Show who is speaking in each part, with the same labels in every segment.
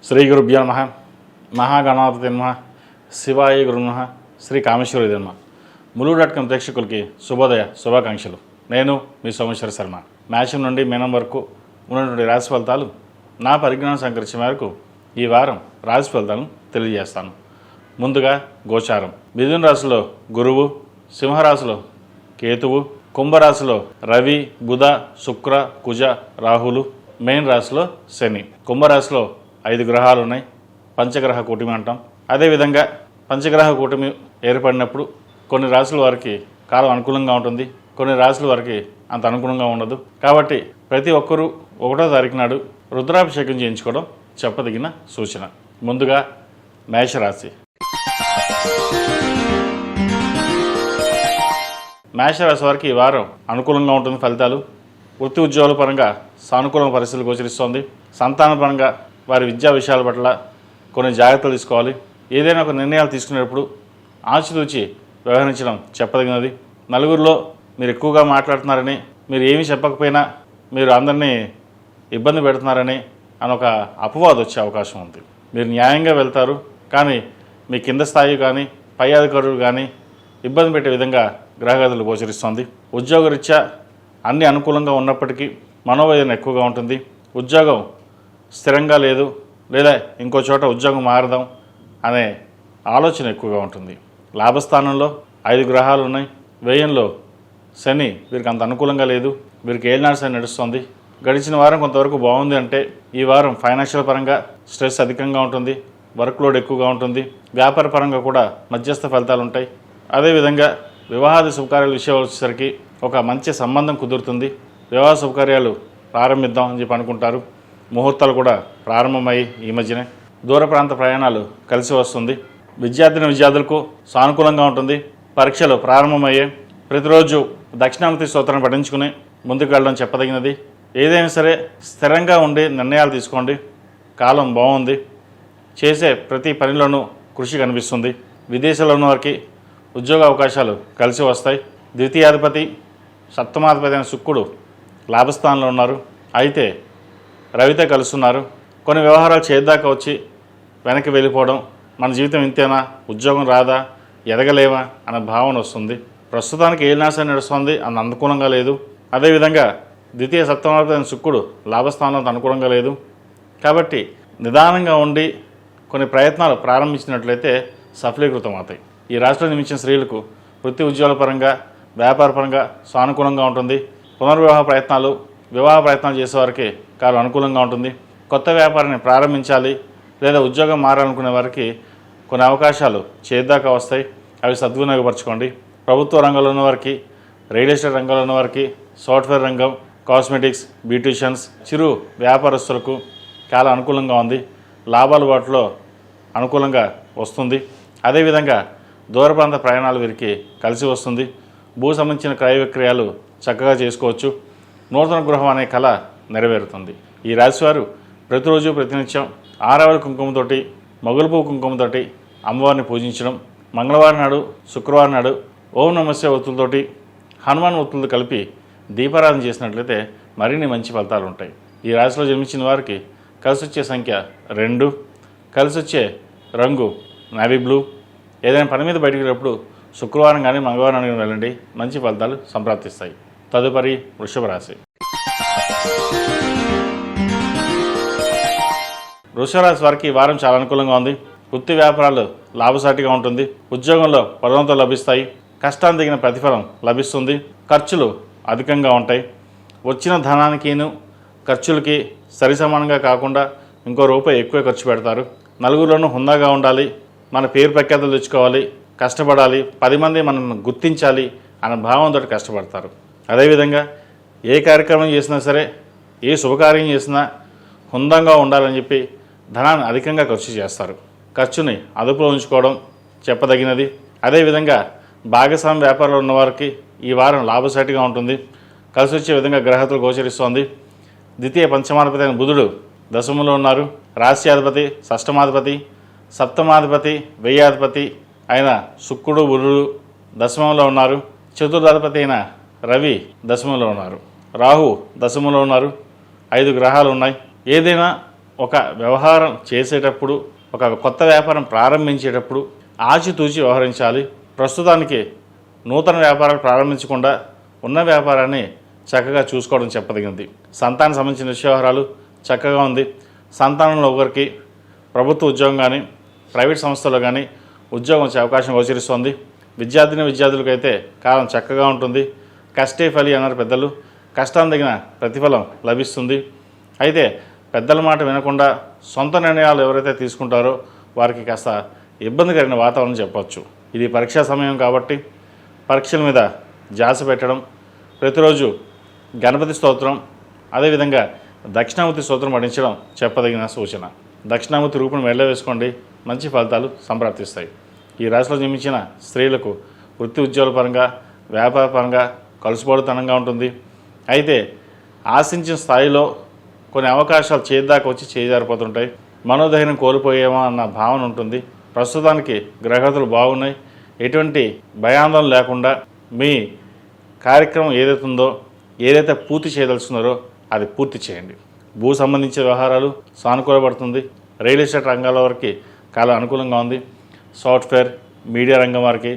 Speaker 1: శ్రీ గురుభ్యో నమః. మహాగణాధిపతి నమః. శివాయ గురు నమః. శ్రీ కామేశ్వరి నమః. ములుగు.com ప్రేక్షకులకి శుభోదయ శుభాకాంక్షలు. నేను మీ సోమేశ్వర శర్మ. మేషం నుండి మీనం వరకు ఉన్నటువంటి రాశి ఫలితాలు నా పరిజ్ఞానం సంకరించిన మేరకు ఈ వారం రాశి ఫలితాలను తెలియజేస్తాను. ముందుగా గోచారం. మిథున రాశిలో గురువు, సింహరాశిలో కేతువు, కుంభరాశిలో రవి, బుధ, శుక్ర, కుజ, రాహులు, మెయిన్ రాశిలో శని. కుంభరాశిలో 5 గ్రహాలు ఉన్నాయి. పంచగ్రహ కూటమి అంటాం. అదేవిధంగా పంచగ్రహ కూటమి ఏర్పడినప్పుడు కొన్ని రాశుల వారికి కాలం అనుకూలంగా ఉంటుంది, కొన్ని రాశుల వారికి అంత అనుకూలంగా ఉండదు. కాబట్టి ప్రతి ఒక్కరూ 1వ తారీఖు నాడు రుద్రాభిషేకం చేయించుకోవడం చెప్పదగిన సూచన. ముందుగా మేషరాశి. మేషరాశి వారికి ఈ వారం అనుకూలంగా ఉంటుంది. ఫలితాలు వృత్తి ఉద్యోగాల పరంగా సానుకూల పరిస్థితులు గోచరిస్తోంది. సంతాన పరంగా వారి విద్యా విషయాల పట్ల కొన్ని జాగ్రత్తలు తీసుకోవాలి. ఏదైనా ఒక నిర్ణయాలు తీసుకునేటప్పుడు ఆచితూచి వ్యవహరించడం చెప్పదగినది. నలుగురిలో మీరు ఎక్కువగా మాట్లాడుతున్నారని, మీరు ఏమీ చెప్పకపోయినా మీరు అందరినీ ఇబ్బంది పెడుతున్నారని ఒక అపవాదం వచ్చే అవకాశం ఉంది. మీరు న్యాయంగా వెళ్తారు, కానీ మీ కింద స్థాయి కానీ పై అధికారులు కానీ ఇబ్బంది పెట్టే విధంగా గ్రహగతులు గోచరిస్తోంది. ఉద్యోగరీత్యా అన్ని అనుకూలంగా ఉన్నప్పటికీ మనోవేదన ఎక్కువగా ఉంటుంది. ఉద్యోగం స్థిరంగా లేదు, లేదా ఇంకో చోట ఉద్యోగం మారదాం అనే ఆలోచన ఎక్కువగా ఉంటుంది. లాభస్థానంలో 5 గ్రహాలు ఉన్నాయి. వ్యయంలో శని వీరికి అంత అనుకూలంగా లేదు. వీరికి ఏలినాడు శని నడుస్తుంది. గడిచిన వారం కొంతవరకు బాగుంది అంటే ఈ వారం ఫైనాన్షియల్ పరంగా స్ట్రెస్ అధికంగా ఉంటుంది, వర్క్ లోడ్ ఎక్కువగా ఉంటుంది. వ్యాపార పరంగా కూడా మధ్యస్థ ఫలితాలు ఉంటాయి. అదేవిధంగా వివాహాది శుభకార్యాల విషయాలు వచ్చేసరికి ఒక మంచి సంబంధం కుదురుతుంది. వివాహ శుభకార్యాలు ప్రారంభిద్దాం అని చెప్పి అనుకుంటారు. ముహూర్తాలు కూడా ప్రారంభమై ఈ మధ్యనే దూర ప్రాంత ప్రయాణాలు కలిసి వస్తుంది. విద్యార్థులకు సానుకూలంగా ఉంటుంది. పరీక్షలు ప్రారంభమయ్యే ప్రతిరోజు దక్షిణామూర్తి స్తోత్రాన్ని పఠించుకుని ముందుకు వెళ్ళడం చెప్పదగినది. ఏదైనా సరే స్థిరంగా ఉండి నిర్ణయాలు తీసుకోండి. కాలం బాగుంది. చేసే ప్రతి పనిలోనూ కృషి కనిపిస్తుంది. విదేశాల్లో ఉన్న వారికి ఉద్యోగ అవకాశాలు కలిసి వస్తాయి. ద్వితీయాధిపతి సప్తమాధిపతి అయిన శుక్రుడు లాభస్థానంలో ఉన్నారు. అయితే రవితో కలుస్తున్నారు. కొన్ని వ్యవహారాలు చేద్దాకా వచ్చి వెనక్కి వెళ్ళిపోవడం, మన జీవితం ఇంతేనా, ఉద్యోగం రాదా, ఎదగలేమా అనే భావన వస్తుంది. ప్రస్తుతానికి ఏలినాశనం నడుస్తుంది, అంత అనుకూలంగా లేదు. అదేవిధంగా ద్వితీయ సప్తమాధిపతి శుక్రుడు లాభస్థానంలో అనుకూలంగా లేదు. కాబట్టి నిదానంగా ఉండి కొన్ని ప్రయత్నాలు ప్రారంభించినట్లయితే సఫలీకృతం అవుతాయి. ఈ రాష్ట్రంలో నియమించిన స్త్రీలకు వృత్తి ఉద్యోగాల పరంగా వ్యాపార పరంగా సానుకూలంగా ఉంటుంది. పునర్వివాహ ప్రయత్నాలు, వివాహ ప్రయత్నాలు చేసేవారికి కాలం అనుకూలంగా ఉంటుంది. కొత్త వ్యాపారాన్ని ప్రారంభించాలి లేదా ఉద్యోగం మారాలనుకునే వారికి కొన్ని అవకాశాలు చేద్దాకా వస్తాయి. అవి సద్వినియోగపరచుకోండి. ప్రభుత్వ రంగంలో ఉన్నవారికి, రియల్ ఎస్టేట్ రంగంలో ఉన్నవారికి, సాఫ్ట్వేర్ రంగం, కాస్మెటిక్స్, బ్యూటీషియన్స్, చిరు వ్యాపారస్తులకు చాలా అనుకూలంగా ఉంది. లాభాల వాటిలో అనుకూలంగా వస్తుంది. అదేవిధంగా దూర ప్రాంత ప్రయాణాలు వీరికి కలిసి వస్తుంది. భూ సంబంధించిన క్రయ విక్రయాలు చక్కగా చేసుకోవచ్చు. నూతన గృహం అనే కళ నెరవేరుతుంది. ఈ రాశివారు ప్రతిరోజు ప్రతినిత్యం ఆరవల కుంకుమతోటి, మొగలు పువ్వు కుంకుమతోటి అమ్మవారిని పూజించడం, మంగళవారం నాడు, శుక్రవారం నాడు ఓం నమస్తే ఒత్తులతోటి హనుమాన్ ఒత్తులతో కలిపి దీపారాధన చేసినట్లయితే మరిన్ని మంచి ఫలితాలు ఉంటాయి. ఈ రాశిలో జన్మించిన వారికి కలిసి వచ్చే సంఖ్య 2, కలిసి వచ్చే రంగు నావీ బ్లూ. ఏదైనా పని మీద బయటికి వెళ్ళినప్పుడు శుక్రవారం కానీ మంగళవారం కానీ వెళ్ళండి, మంచి ఫలితాలు సంప్రాప్తిస్తాయి. తదుపరి వృషభ రాశి. వృషభ రాశి వారికి ఈ వారం చాలా అనుకూలంగా ఉంది. వృత్తి వ్యాపారాలు లాభసాటిగా ఉంటుంది. ఉద్యోగంలో పదోన్నతులు లభిస్తాయి. కష్టానికి తగిన ప్రతిఫలం లభిస్తుంది. ఖర్చులు అధికంగా ఉంటాయి. వచ్చిన ధనానికిను ఖర్చులకి సరిసమానంగా కాకుండా ఇంకో రూపాయి ఎక్కువ ఖర్చు పెడతారు. నలుగురిలోనూ హుందాగా ఉండాలి, మన పేరు ప్రఖ్యాతులు తెచ్చుకోవాలి, కష్టపడాలి, 10 మంది మనల్ని గుర్తించాలి అనే భావంతో కష్టపడతారు. అదేవిధంగా ఏ కార్యక్రమం చేసినా సరే, ఏ శుభకార్యం చేసినా హుందంగా ఉండాలని చెప్పి ధనాన్ని అధికంగా ఖర్చు చేస్తారు. ఖర్చుని అదుపులో ఉంచుకోవడం చెప్పదగినది. అదేవిధంగా భాగస్వామ్య వ్యాపారంలో ఉన్నవారికి ఈ వారం లాభసాటిగా ఉంటుంది. కలిసి వచ్చే విధంగా గ్రహతులు గోచరిస్తోంది. ద్వితీయ పంచమాధిపతి అయిన బుధుడు దశమంలో ఉన్నారు. రాశ్యాధిపతి, షష్టమాధిపతి, సప్తమాధిపతి, వ్యయాధిపతి అయిన శుక్రుడు, బుధుడు దశమంలో ఉన్నారు. చతుర్థాధిపతి అయిన రవి దశమంలో ఉన్నారు. రాహు దశమంలో ఉన్నారు. 5 గ్రహాలు ఉన్నాయి. ఏదైనా ఒక వ్యవహారం చేసేటప్పుడు, ఒక కొత్త వ్యాపారం ప్రారంభించేటప్పుడు ఆచితూచి వ్యవహరించాలి. ప్రస్తుతానికి నూతన వ్యాపారాలు ప్రారంభించకుండా ఉన్న వ్యాపారాన్ని చక్కగా చూసుకోవడం చెప్పదగింది. సంతానం సంబంధించిన వ్యవహారాలు చక్కగా ఉంది. సంతానంలో ఒకరికి ప్రభుత్వ ఉద్యోగం కానీ ప్రైవేట్ సంస్థలో కానీ ఉద్యోగం వచ్చే అవకాశం గోచరిస్తోంది. విద్యార్థులకైతే కాలం చక్కగా ఉంటుంది. కష్టే ఫలి అన్నారు పెద్దలు. కష్టానికి తగిన ప్రతిఫలం లభిస్తుంది. అయితే పెద్దల మాట వినకుండా సొంత నిర్ణయాలు ఎవరైతే తీసుకుంటారో వారికి కాస్త ఇబ్బంది కలిగిన వాతావరణం చెప్పవచ్చు. ఇది పరీక్షా సమయం కాబట్టి పరీక్షల మీద ధ్యాస పెట్టడం, ప్రతిరోజు గణపతి స్తోత్రం, అదేవిధంగా దక్షిణామూర్తి స్తోత్రం పఠించడం చెప్పదగిన సూచన. దక్షిణామూర్తి రూపును మెడలో వేసుకోండి, మంచి ఫలితాలు సంప్రాప్తిస్తాయి. ఈ రాశిలో జన్మించిన స్త్రీలకు వృత్తి ఉద్యోగాల పరంగా, వ్యాపార పరంగా కలుసుబోడుతనంగా ఉంటుంది. అయితే ఆశించిన స్థాయిలో కొన్ని అవకాశాలు చేద్దాకా వచ్చి చేజారిపోతుంటాయి. మనోధైర్యం కోల్పోయేమో అన్న భావన ఉంటుంది. ప్రస్తుతానికి గ్రహగతులు బాగున్నాయి. ఎటువంటి భయాందోళన లేకుండా మీ కార్యక్రమం ఏదైతే ఉందో, ఏదైతే పూర్తి చేయదలుచున్నారో అది పూర్తి చేయండి. భూ సంబంధించిన వ్యవహారాలు సానుకూలపడుతుంది. రియల్ ఎస్టేట్ రంగాల వారికి కాలం అనుకూలంగా ఉంది. సాఫ్ట్వేర్, మీడియా రంగం వారికి,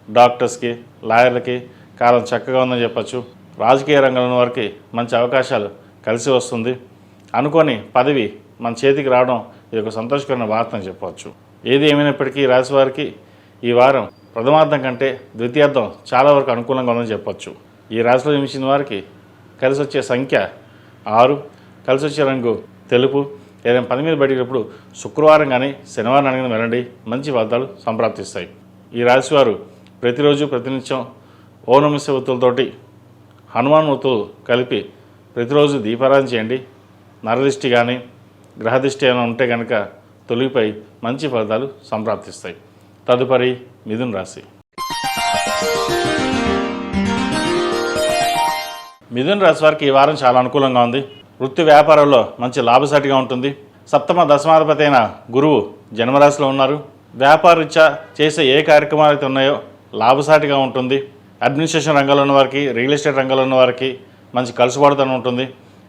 Speaker 1: డాక్టర్స్కి, లాయర్లకి కాలం చక్కగా ఉందని చెప్పచ్చు. రాజకీయ రంగంలో వారికి మంచి అవకాశాలు కలిసి వస్తుంది. అనుకోని పదవి మన చేతికి రావడం ఇది ఒక సంతోషకరమైన వార్త అని చెప్పవచ్చు. ఏది ఏమైనప్పటికీ రాశి వారికి ఈ వారం ప్రథమార్థం కంటే ద్వితీయార్థం చాలా వరకు అనుకూలంగా ఉందని చెప్పవచ్చు. ఈ రాశిలో జన్మించిన వారికి కలిసి వచ్చే సంఖ్య 6, కలిసి వచ్చే రంగు తెలుపు. ఏదైనా పని మీద బయటప్పుడు శుక్రవారం కానీ శనివారం అడిగిన వెళ్ళండి, మంచి ఫలితాలు సంప్రాప్తిస్తాయి. ఈ రాశి వారు ప్రతిరోజు ప్రతినిత్యం ఓం నమః శివాయ ఒత్తులతోటి హనుమాన్ ఒత్తులు కలిపి ప్రతిరోజు దీపారాధన చేయండి. నరదిష్టి కానీ గ్రహదిష్టి ఏమైనా ఉంటే కనుక తొలగిపోయి మంచి ఫలితాలు సంప్రాప్తిస్తాయి. తదుపరి మిథున రాశి. మిథున రాశి వారికి ఈ వారం చాలా అనుకూలంగా ఉంది. వృత్తి వ్యాపారంలో మంచి లాభసాటిగా ఉంటుంది. సప్తమ దశమాధిపతి అయిన గురువు జన్మరాశిలో ఉన్నారు. వ్యాపారరీత్యా చేసే ఏ కార్యక్రమాలు అయితే ఉన్నాయో లాభసాటిగా ఉంటుంది. అడ్మినిస్ట్రేషన్ రంగంలో ఉన్న వారికి, రియల్ ఎస్టేట్ రంగంలో ఉన్న వారికి మంచి కలుసుబాటుతనం ఉంటుంది.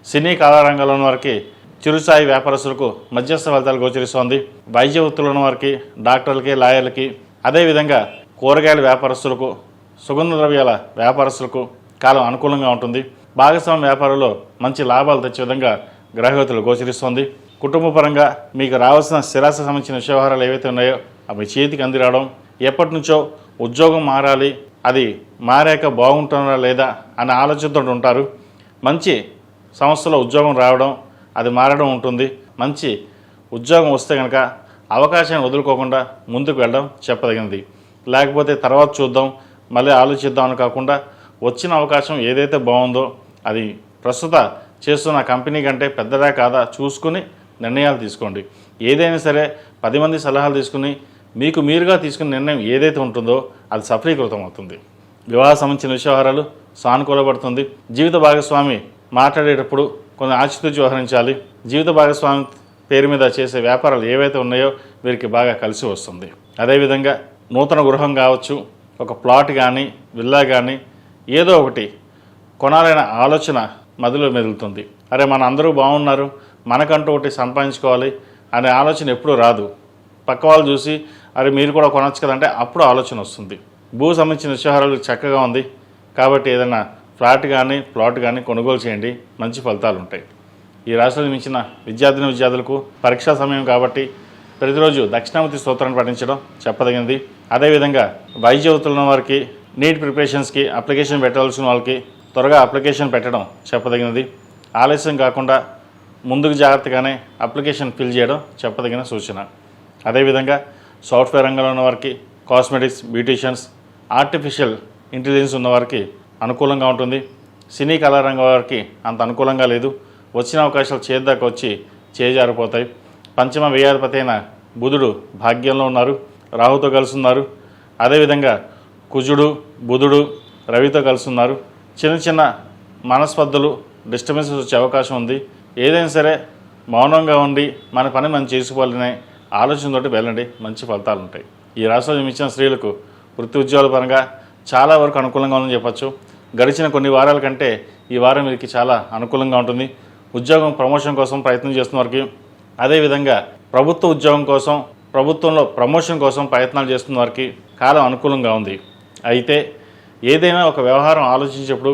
Speaker 1: సినీ కళా రంగంలో ఉన్న వారికి, చిరుస్థాయి వ్యాపారస్తులకు మధ్యస్థ ఫలితాలు గోచరిస్తోంది. వైద్య వృత్తులు ఉన్న వారికి, డాక్టర్లకి, లాయర్లకి, అదేవిధంగా కూరగాయల వ్యాపారస్తులకు, సుగంధ ద్రవ్యాల వ్యాపారస్తులకు కాలం అనుకూలంగా ఉంటుంది. భాగస్వామ్య వ్యాపారంలో మంచి లాభాలు తెచ్చే విధంగా గ్రహగతులు గోచరిస్తోంది. కుటుంబ పరంగా మీకు రావాల్సిన స్థిరాస్తి సంబంధించిన వ్యవహారాలు ఏవైతే ఉన్నాయో అవి చేతికి అంది రావడం, ఎప్పటి నుంచో ఉద్యోగం మారాలి, అది మారాక బాగుంటుందా లేదా అనే ఆలోచనతో ఉంటారు. మంచి సంస్థలో ఉద్యోగం రావడం, అది మారడం ఉంటుంది. మంచి ఉద్యోగం వస్తే కనుక అవకాశాన్ని వదులుకోకుండా ముందుకు వెళ్ళడం చెప్పదగినది. లేకపోతే తర్వాత చూద్దాం, మళ్ళీ ఆలోచిద్దాం అని కాకుండా వచ్చిన అవకాశం ఏదైతే బాగుందో అది ప్రస్తుత చేస్తున్న కంపెనీ కంటే పెద్దదా కాదా చూసుకుని నిర్ణయాలు తీసుకోండి. ఏదైనా సరే 10 మంది సలహాలు తీసుకుని మీకు మీరుగా తీసుకున్న నిర్ణయం ఏదైతే ఉంటుందో అది సఫలీకృతం అవుతుంది. వివాహ సంబంధించిన వ్యవహారాలు సానుకూలపడుతుంది. జీవిత భాగస్వామి మాట్లాడేటప్పుడు కొన్ని ఆచితూచి వ్యవహరించాలి. జీవిత భాగస్వామి పేరు మీద చేసే వ్యాపారాలు ఏవైతే ఉన్నాయో వీరికి బాగా కలిసి వస్తుంది. అదేవిధంగా నూతన గృహం కావచ్చు, ఒక ప్లాట్ కానీ, విల్లా కానీ ఏదో ఒకటి కొనాలనే ఆలోచన మదిలో మెదులుతుంది. అరే మన అందరూ బాగున్నారు, మనకంటూ ఒకటి సంపాదించుకోవాలి అనే ఆలోచన ఎప్పుడూ రాదు. పక్క వాళ్ళు చూసి అరే మీరు కూడా కొనవచ్చు కదంటే అప్పుడు ఆలోచన వస్తుంది. భూ సంబంధించిన వ్యవహారాలు చక్కగా ఉంది కాబట్టి ఏదైనా ఫ్లాట్ కానీ ప్లాట్ కానీ కొనుగోలు చేయండి, మంచి ఫలితాలు ఉంటాయి. ఈ రాశిలో మించిన విద్యార్థులకు పరీక్షా సమయం కాబట్టి ప్రతిరోజు దక్షిణామూర్తి స్తోత్రాన్ని పఠించడం చెప్పదగినది. అదేవిధంగా వైద్య వృత్తులున్న వారికి, నీట్ ప్రిపరేషన్స్కి అప్లికేషన్ పెట్టవలసిన వాళ్ళకి త్వరగా అప్లికేషన్ పెట్టడం చెప్పదగినది. ఆలస్యం కాకుండా ముందుకు జాగ్రత్తగానే అప్లికేషన్ ఫిల్ చేయడం చెప్పదగిన సూచన. అదేవిధంగా సాఫ్ట్వేర్ రంగంలో ఉన్న వారికి, కాస్మెటిక్స్, బ్యూటీషియన్స్, ఆర్టిఫిషియల్ ఇంటెలిజెన్స్ ఉన్నవారికి అనుకూలంగా ఉంటుంది. సినీ కళారంగం వారికి అంత అనుకూలంగా లేదు. వచ్చిన అవకాశాలు చేద్దాకా వచ్చి చేజారిపోతాయి. పంచమ వ్యయాధిపతి అయిన బుధుడు భాగ్యంలో ఉన్నారు, రాహుతో కలిసి ఉన్నారు. అదేవిధంగా కుజుడు, బుధుడు, రవితో కలిసి ఉన్నారు. చిన్న చిన్న మనస్పర్ధలు, డిస్టర్బెన్సెస్ వచ్చే అవకాశం ఉంది. ఏదైనా సరే మౌనంగా ఉండి మన పని మనం చేసుకోవాలనే ఆలోచనతోటి వెళ్ళండి, మంచి ఫలితాలు ఉంటాయి. ఈ రాశిలో జన్మించిన స్త్రీలకు వృత్తి ఉద్యోగాల పరంగా చాలా వరకు అనుకూలంగా ఉందని చెప్పచ్చు. గడిచిన కొన్ని వారాల కంటే ఈ వారం వీరికి చాలా అనుకూలంగా ఉంటుంది. ఉద్యోగం ప్రమోషన్ కోసం ప్రయత్నం చేస్తున్న వారికి అదేవిధంగా ప్రభుత్వ ఉద్యోగం కోసం, ప్రభుత్వంలో ప్రమోషన్ కోసం ప్రయత్నాలు చేస్తున్న వారికి కాలం అనుకూలంగా ఉంది. అయితే ఏదైనా ఒక వ్యవహారం ఆలోచించేటప్పుడు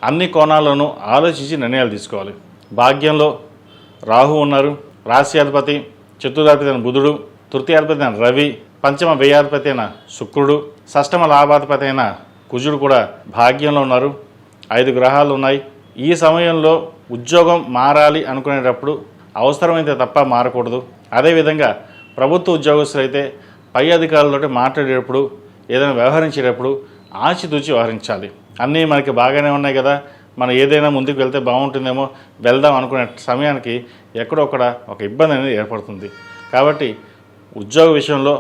Speaker 1: అన్ని కోణాల్లోనూ ఆలోచించి నిర్ణయాలు తీసుకోవాలి. భాగ్యంలో రాహు ఉన్నారు, రాశ్యాధిపతి, చతుర్థాధిపతి అయిన బుధుడు, తృతీయాధిపతి అయిన రవి, పంచమ వ్యయాధిపతి అయిన శుక్రుడు, షష్టమ లాభాధిపతి అయిన కుజుడు కూడా భాగ్యంలో ఉన్నారు. 5 గ్రహాలు ఉన్నాయి. ఈ సమయంలో ఉద్యోగం మారాలి అనుకునేటప్పుడు అవసరమైతే తప్ప మారకూడదు. అదేవిధంగా ప్రభుత్వ ఉద్యోగస్తులు అయితే పై అధికారులతో మాట్లాడేటప్పుడు, ఏదైనా వ్యవహరించేటప్పుడు ఆచితూచి వ్యవహరించాలి. అన్నీ మనకి బాగానే ఉన్నాయి కదా, మనం ఏదైనా ముందుకు వెళ్తే బాగుంటుందేమో, వెళ్దాం అనుకునే సమయానికి ఎక్కడొక్కడ ఒక ఇబ్బంది అనేది ఏర్పడుతుంది. కాబట్టి ఉద్యోగ విషయంలో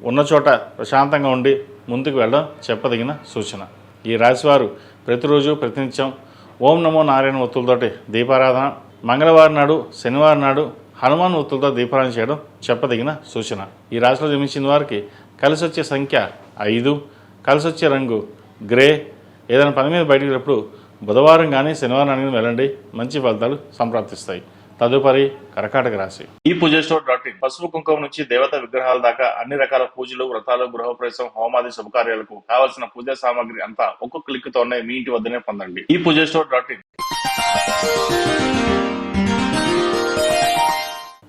Speaker 1: ఉన్న చోట ప్రశాంతంగా ఉండి ముందుకు వెళ్ళడం చెప్పదగిన సూచన. ఈ రాశివారు ప్రతిరోజు ప్రతినిత్యం ఓం నమో నారాయణ ఒత్తులతోటి దీపారాధన, మంగళవారం నాడు, శనివారం నాడు హనుమాన్ ఒత్తులతో దీపారాధన చేయడం చెప్పదగిన సూచన. ఈ రాశిలో జన్మించిన వారికి కలిసి వచ్చే సంఖ్య 5, కలిసి వచ్చే రంగు గ్రే. ఏదైనా పని మీద బయటకు వెళ్ళినప్పుడు బుధవారం కానీ శనివారం కానీ వెళ్ళండి, మంచి ఫలితాలు సంప్రాప్తిస్తాయి. తదుపరి కర్కాటక రాశి. ఈ పూజస్టోర్.in పసుపు కుంకుమ నుంచి దేవతా విగ్రహాల దాకా అన్ని రకాల పూజలు, వ్రతాలు, గృహప్రవేశం, హోమాది శుభకార్యాలకు కావలసిన పూజా సామాగ్రి అంతా ఒక్క క్లిక్ తోనే మీ ఇంటి వద్దనే పొందండి. ఈ పూజస్టోర్.in.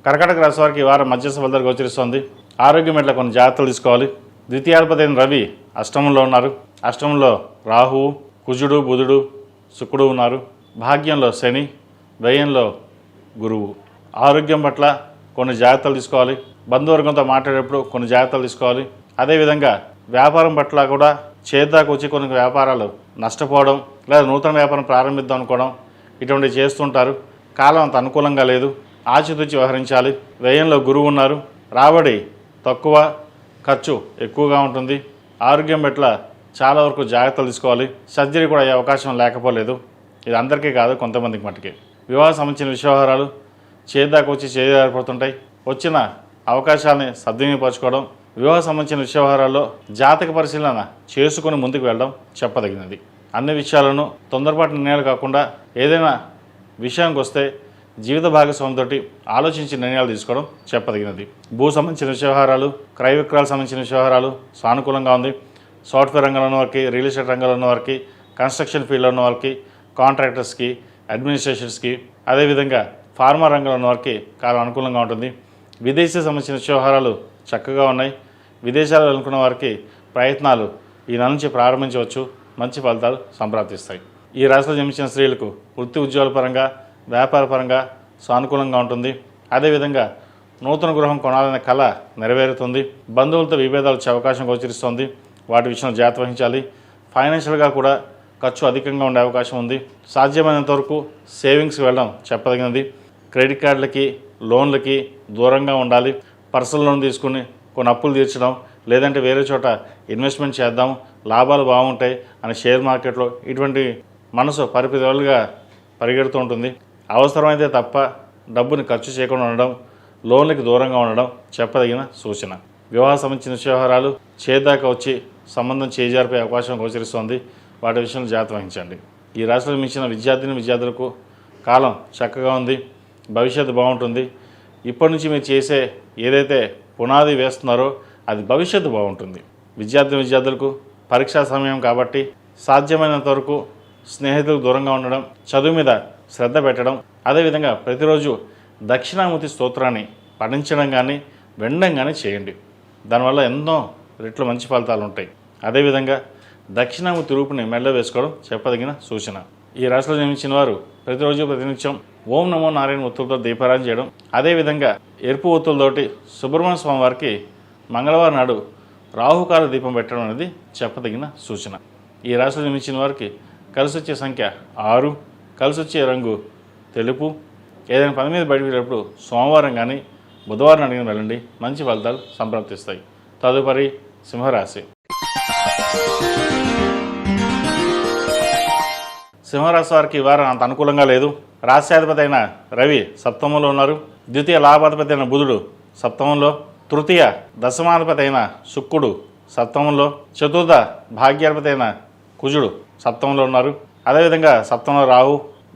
Speaker 1: కర్కాటక రాశి వారికి ఈ వారం మధ్యస్థ ఫలితాలు గోచరిస్తోంది. ఆరోగ్యం ఎట్లా కొన్ని జాగ్రత్తలు తీసుకోవాలి. ద్వితీయాధిపతి అయిన రవి అష్టమంలో ఉన్నారు. అష్టమంలో రాహువు, కుజుడు, బుధుడు, శుక్రుడు ఉన్నారు. భాగ్యంలో శని, వ్యయంలో గురువు. ఆరోగ్యం పట్ల కొన్ని జాగ్రత్తలు తీసుకోవాలి. బంధువర్గంతో మాట్లాడేటప్పుడు కొన్ని జాగ్రత్తలు తీసుకోవాలి. అదేవిధంగా వ్యాపారం పట్ల కూడా చేద్దాకు వచ్చి కొన్ని వ్యాపారాలు నష్టపోవడం, లేదా నూతన వ్యాపారం ప్రారంభిద్దాం అనుకోవడం, ఇటువంటివి చేస్తుంటారు. కాలం అంత అనుకూలంగా లేదు, ఆచితూచి వ్యవహరించాలి. వ్యయంలో గురువు ఉన్నారు. రాబడి తక్కువ, ఖర్చు ఎక్కువగా ఉంటుంది. ఆరోగ్యం పట్ల చాలా వరకు జాగ్రత్తలు తీసుకోవాలి. సర్జరీ కూడా అయ్యే అవకాశం లేకపోలేదు. ఇది అందరికీ కాదు, కొంతమందికి మట్టుకే. వివాహ సంబంధించిన వ్యవహారాలు చేద్దాకు వచ్చి చేయపడుతుంటాయి. వచ్చిన అవకాశాలని సద్వినియోగపరచుకోవడం, వివాహ సంబంధించిన వ్యవహారాల్లో జాతక పరిశీలన చేసుకుని ముందుకు వెళ్ళడం చెప్పదగినది. అన్ని విషయాలను తొందరపాటు నిర్ణయాలు కాకుండా ఏదైనా విషయానికి వస్తే జీవిత భాగస్వామితోటి ఆలోచించి నిర్ణయాలు తీసుకోవడం చెప్పదగినది. భూ సంబంధించిన వ్యవహారాలు, క్రయ విక్రయాలకు సంబంధించిన వ్యవహారాలు సానుకూలంగా ఉంది. సాఫ్ట్వేర్ రంగంలో ఉన్న వారికి, రియల్ ఎస్టేట్ రంగంలో ఉన్న వారికి, కన్స్ట్రక్షన్ ఫీల్డ్లో ఉన్న వారికి, కాంట్రాక్టర్స్కి, అడ్మినిస్ట్రేషన్స్కి, అదేవిధంగా ఫార్మా రంగంలో ఉన్న వారికి కాలం అనుకూలంగా ఉంటుంది. విదేశీ సంబంధించిన వ్యవహారాలు చక్కగా ఉన్నాయి. విదేశాలు వెళ్ళుకున్న వారికి ప్రయత్నాలు ఈ నెల నుంచి ప్రారంభించవచ్చు. మంచి ఫలితాలు సంప్రాప్తిస్తాయి. ఈ రాశిలో జన్మించిన స్త్రీలకు వృత్తి ఉద్యోగాల పరంగా, వ్యాపార పరంగా సానుకూలంగా ఉంటుంది. అదేవిధంగా నూతన గృహం కొనాలనే కళ నెరవేరుతుంది. బంధువులతో విభేదాలు వచ్చే అవకాశం గోచరిస్తుంది. వాటి విషయంలో జాగ్రత్త వహించాలి. ఫైనాన్షియల్గా కూడా ఖర్చు అధికంగా ఉండే అవకాశం ఉంది. సాధ్యమైనంత వరకు సేవింగ్స్కి వెళ్ళడం చెప్పదగినది. క్రెడిట్ కార్డులకి, లోన్లకి దూరంగా ఉండాలి. పర్సనల్ లోన్ తీసుకుని కొన్ని అప్పులు తీర్చడం, లేదంటే వేరే చోట ఇన్వెస్ట్మెంట్ చేద్దాం, లాభాలు బాగుంటాయి అని షేర్ మార్కెట్లో ఇటువంటి మనసు పరిపిదలుగా పరిగెడుతూ ఉంటుంది. అవసరమైతే తప్ప డబ్బుని ఖర్చు చేయకుండా ఉండడం, లోన్లకి దూరంగా ఉండడం చెప్పదగిన సూచన. వివాహ సంబంధించిన వ్యవహారాలు చేద్దాకా వచ్చి సంబంధం చేజారిపోయే అవకాశం గోచరిస్తోంది. వాటి విషయంలో జాగ్రత్త వహించండి. ఈ రాశిలో మించిన విద్యార్థులకు కాలం చక్కగా ఉంది. భవిష్యత్తు బాగుంటుంది. ఇప్పటి నుంచి మీరు చేసే ఏదైతే పునాది వేస్తున్నారో అది భవిష్యత్తు బాగుంటుంది. విద్యార్థులకు పరీక్షా సమయం కాబట్టి సాధ్యమైనంత వరకు స్నేహితులకు దూరంగా ఉండడం, చదువు మీద శ్రద్ధ పెట్టడం, అదేవిధంగా ప్రతిరోజు దక్షిణామూర్తి స్తోత్రాన్ని పఠించడం కానీ వినడం కానీ చేయండి. దానివల్ల ఎన్నో రెట్లు మంచి ఫలితాలు ఉంటాయి. అదేవిధంగా దక్షిణామూర్తి రూపుని మెడలో వేసుకోవడం చెప్పదగిన సూచన. ఈ రాశిలో జన్మించిన వారు ప్రతిరోజు ప్రతినిత్యం ఓం నమో నారాయణ ఒత్తులతో దీపారాధన చేయడం, అదేవిధంగా ఎరుపు ఒత్తులతోటి సుబ్రహ్మణ్య స్వామి వారికి మంగళవారం నాడు రాహుకాల దీపం పెట్టడం అనేది చెప్పదగిన సూచన. ఈ రాశిలో జన్మించిన వారికి కలిసి వచ్చే సంఖ్య 6, కలిసి వచ్చే రంగు తెలుపు. ఏదైనా పని మీద బయటకు వెళ్ళినప్పుడు సోమవారం కానీ బుధవారం అడిగిన వెళ్ళండి, మంచి ఫలితాలు సంప్రాప్తిస్తాయి. తదుపరి సింహరాశి. సింహరాశి వారికి ఈ వారం అంత అనుకూలంగా లేదు. రాశ్యాధిపతి అయిన రవి సప్తమంలో ఉన్నారు. ద్వితీయ లాభాధిపతి అయిన బుధుడు సప్తమంలో, తృతీయ దశమాధిపతి అయిన శుక్రుడు సప్తమంలో, చతుర్థ భాగ్యాధిపతి అయిన కుజుడు సప్తమంలో ఉన్నారు. అదేవిధంగా సప్తమంలో రాహు.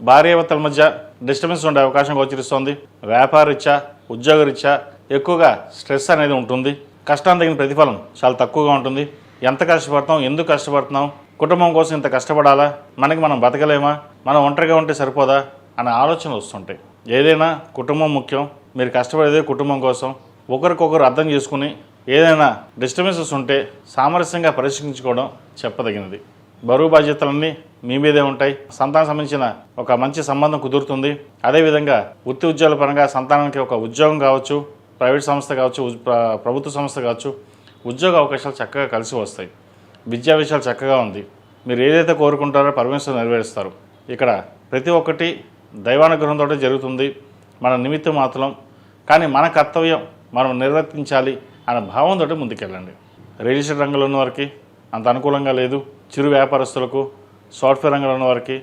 Speaker 1: భార్యాభర్తల మధ్య డిస్టర్బెన్స్ ఉండే అవకాశం గోచరిస్తోంది. వ్యాపారరీత్యా ఉద్యోగరీత్యా ఎక్కువగా స్ట్రెస్ అనేది ఉంటుంది. కష్టానికి తగిన ప్రతిఫలం చాలా తక్కువగా ఉంటుంది. ఎంత కష్టపడతాం, ఎందుకు కష్టపడుతున్నాం, కుటుంబం కోసం ఇంత కష్టపడాలా, మనకి మనం బతకలేమా, మనం ఒంటరిగా ఉంటే సరిపోదా అనే ఆలోచనలు వస్తుంటాయి. ఏదైనా కుటుంబం ముఖ్యం. మీరు కష్టపడేదే కుటుంబం కోసం. ఒకరికొకరు అర్థం చేసుకుని ఏదైనా డిస్టర్బెన్సెస్ ఉంటే సామరస్యంగా పరిష్కరించుకోవడం చెప్పదగినది. బరువు బాధ్యతలన్నీ మీ మీదే ఉంటాయి. సంతానం సంబంధించిన ఒక మంచి సంబంధం కుదురుతుంది. అదేవిధంగా వృత్తి ఉద్యోగాల పరంగా సంతానానికి ఒక ఉద్యోగం కావచ్చు, ప్రైవేట్ సంస్థ కావచ్చు, ప్రభుత్వ సంస్థ కావచ్చు, ఉద్యోగ అవకాశాలు చక్కగా కలిసి వస్తాయి. విద్యా విషయాలు చక్కగా ఉంది. మీరు ఏదైతే కోరుకుంటారో పరమేశ్వరుడు నెరవేరుస్తారు. ఇక్కడ ప్రతి ఒక్కటి దైవానుగ్రహంతో జరుగుతుంది. మన నిమిత్తం మాత్రం, కానీ మన కర్తవ్యం మనం నిర్వర్తించాలి అనే భావంతో ముందుకెళ్ళండి. రియల్ ఎస్టేట్ రంగంలో ఉన్న వారికి అంత అనుకూలంగా లేదు. చిరు వ్యాపారస్తులకు, సాఫ్ట్వేర్ రంగంలో ఉన్న వారికి,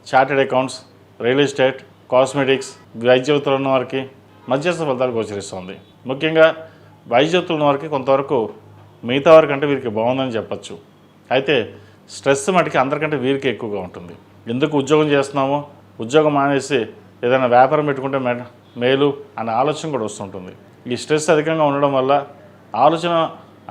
Speaker 1: chartered accounts, real estate, cosmetics, వైద్యవృత్తులు ఉన్న వారికి మధ్యస్థ ఫలితాలు గోచరిస్తుంది. ముఖ్యంగా వైద్యవృత్తులు ఉన్న వారికి కొంతవరకు మిగతా వారి కంటే వీరికి బాగుందని చెప్పచ్చు. అయితే స్ట్రెస్ మటుకి అందరికంటే వీరికి ఎక్కువగా ఉంటుంది. ఎందుకు ఉద్యోగం చేస్తున్నామో, ఉద్యోగం మానేసి ఏదైనా వ్యాపారం పెట్టుకుంటే మేలు అనే ఆలోచన కూడా వస్తుంటుంది. ఈ స్ట్రెస్ అధికంగా ఉండడం వల్ల ఆలోచన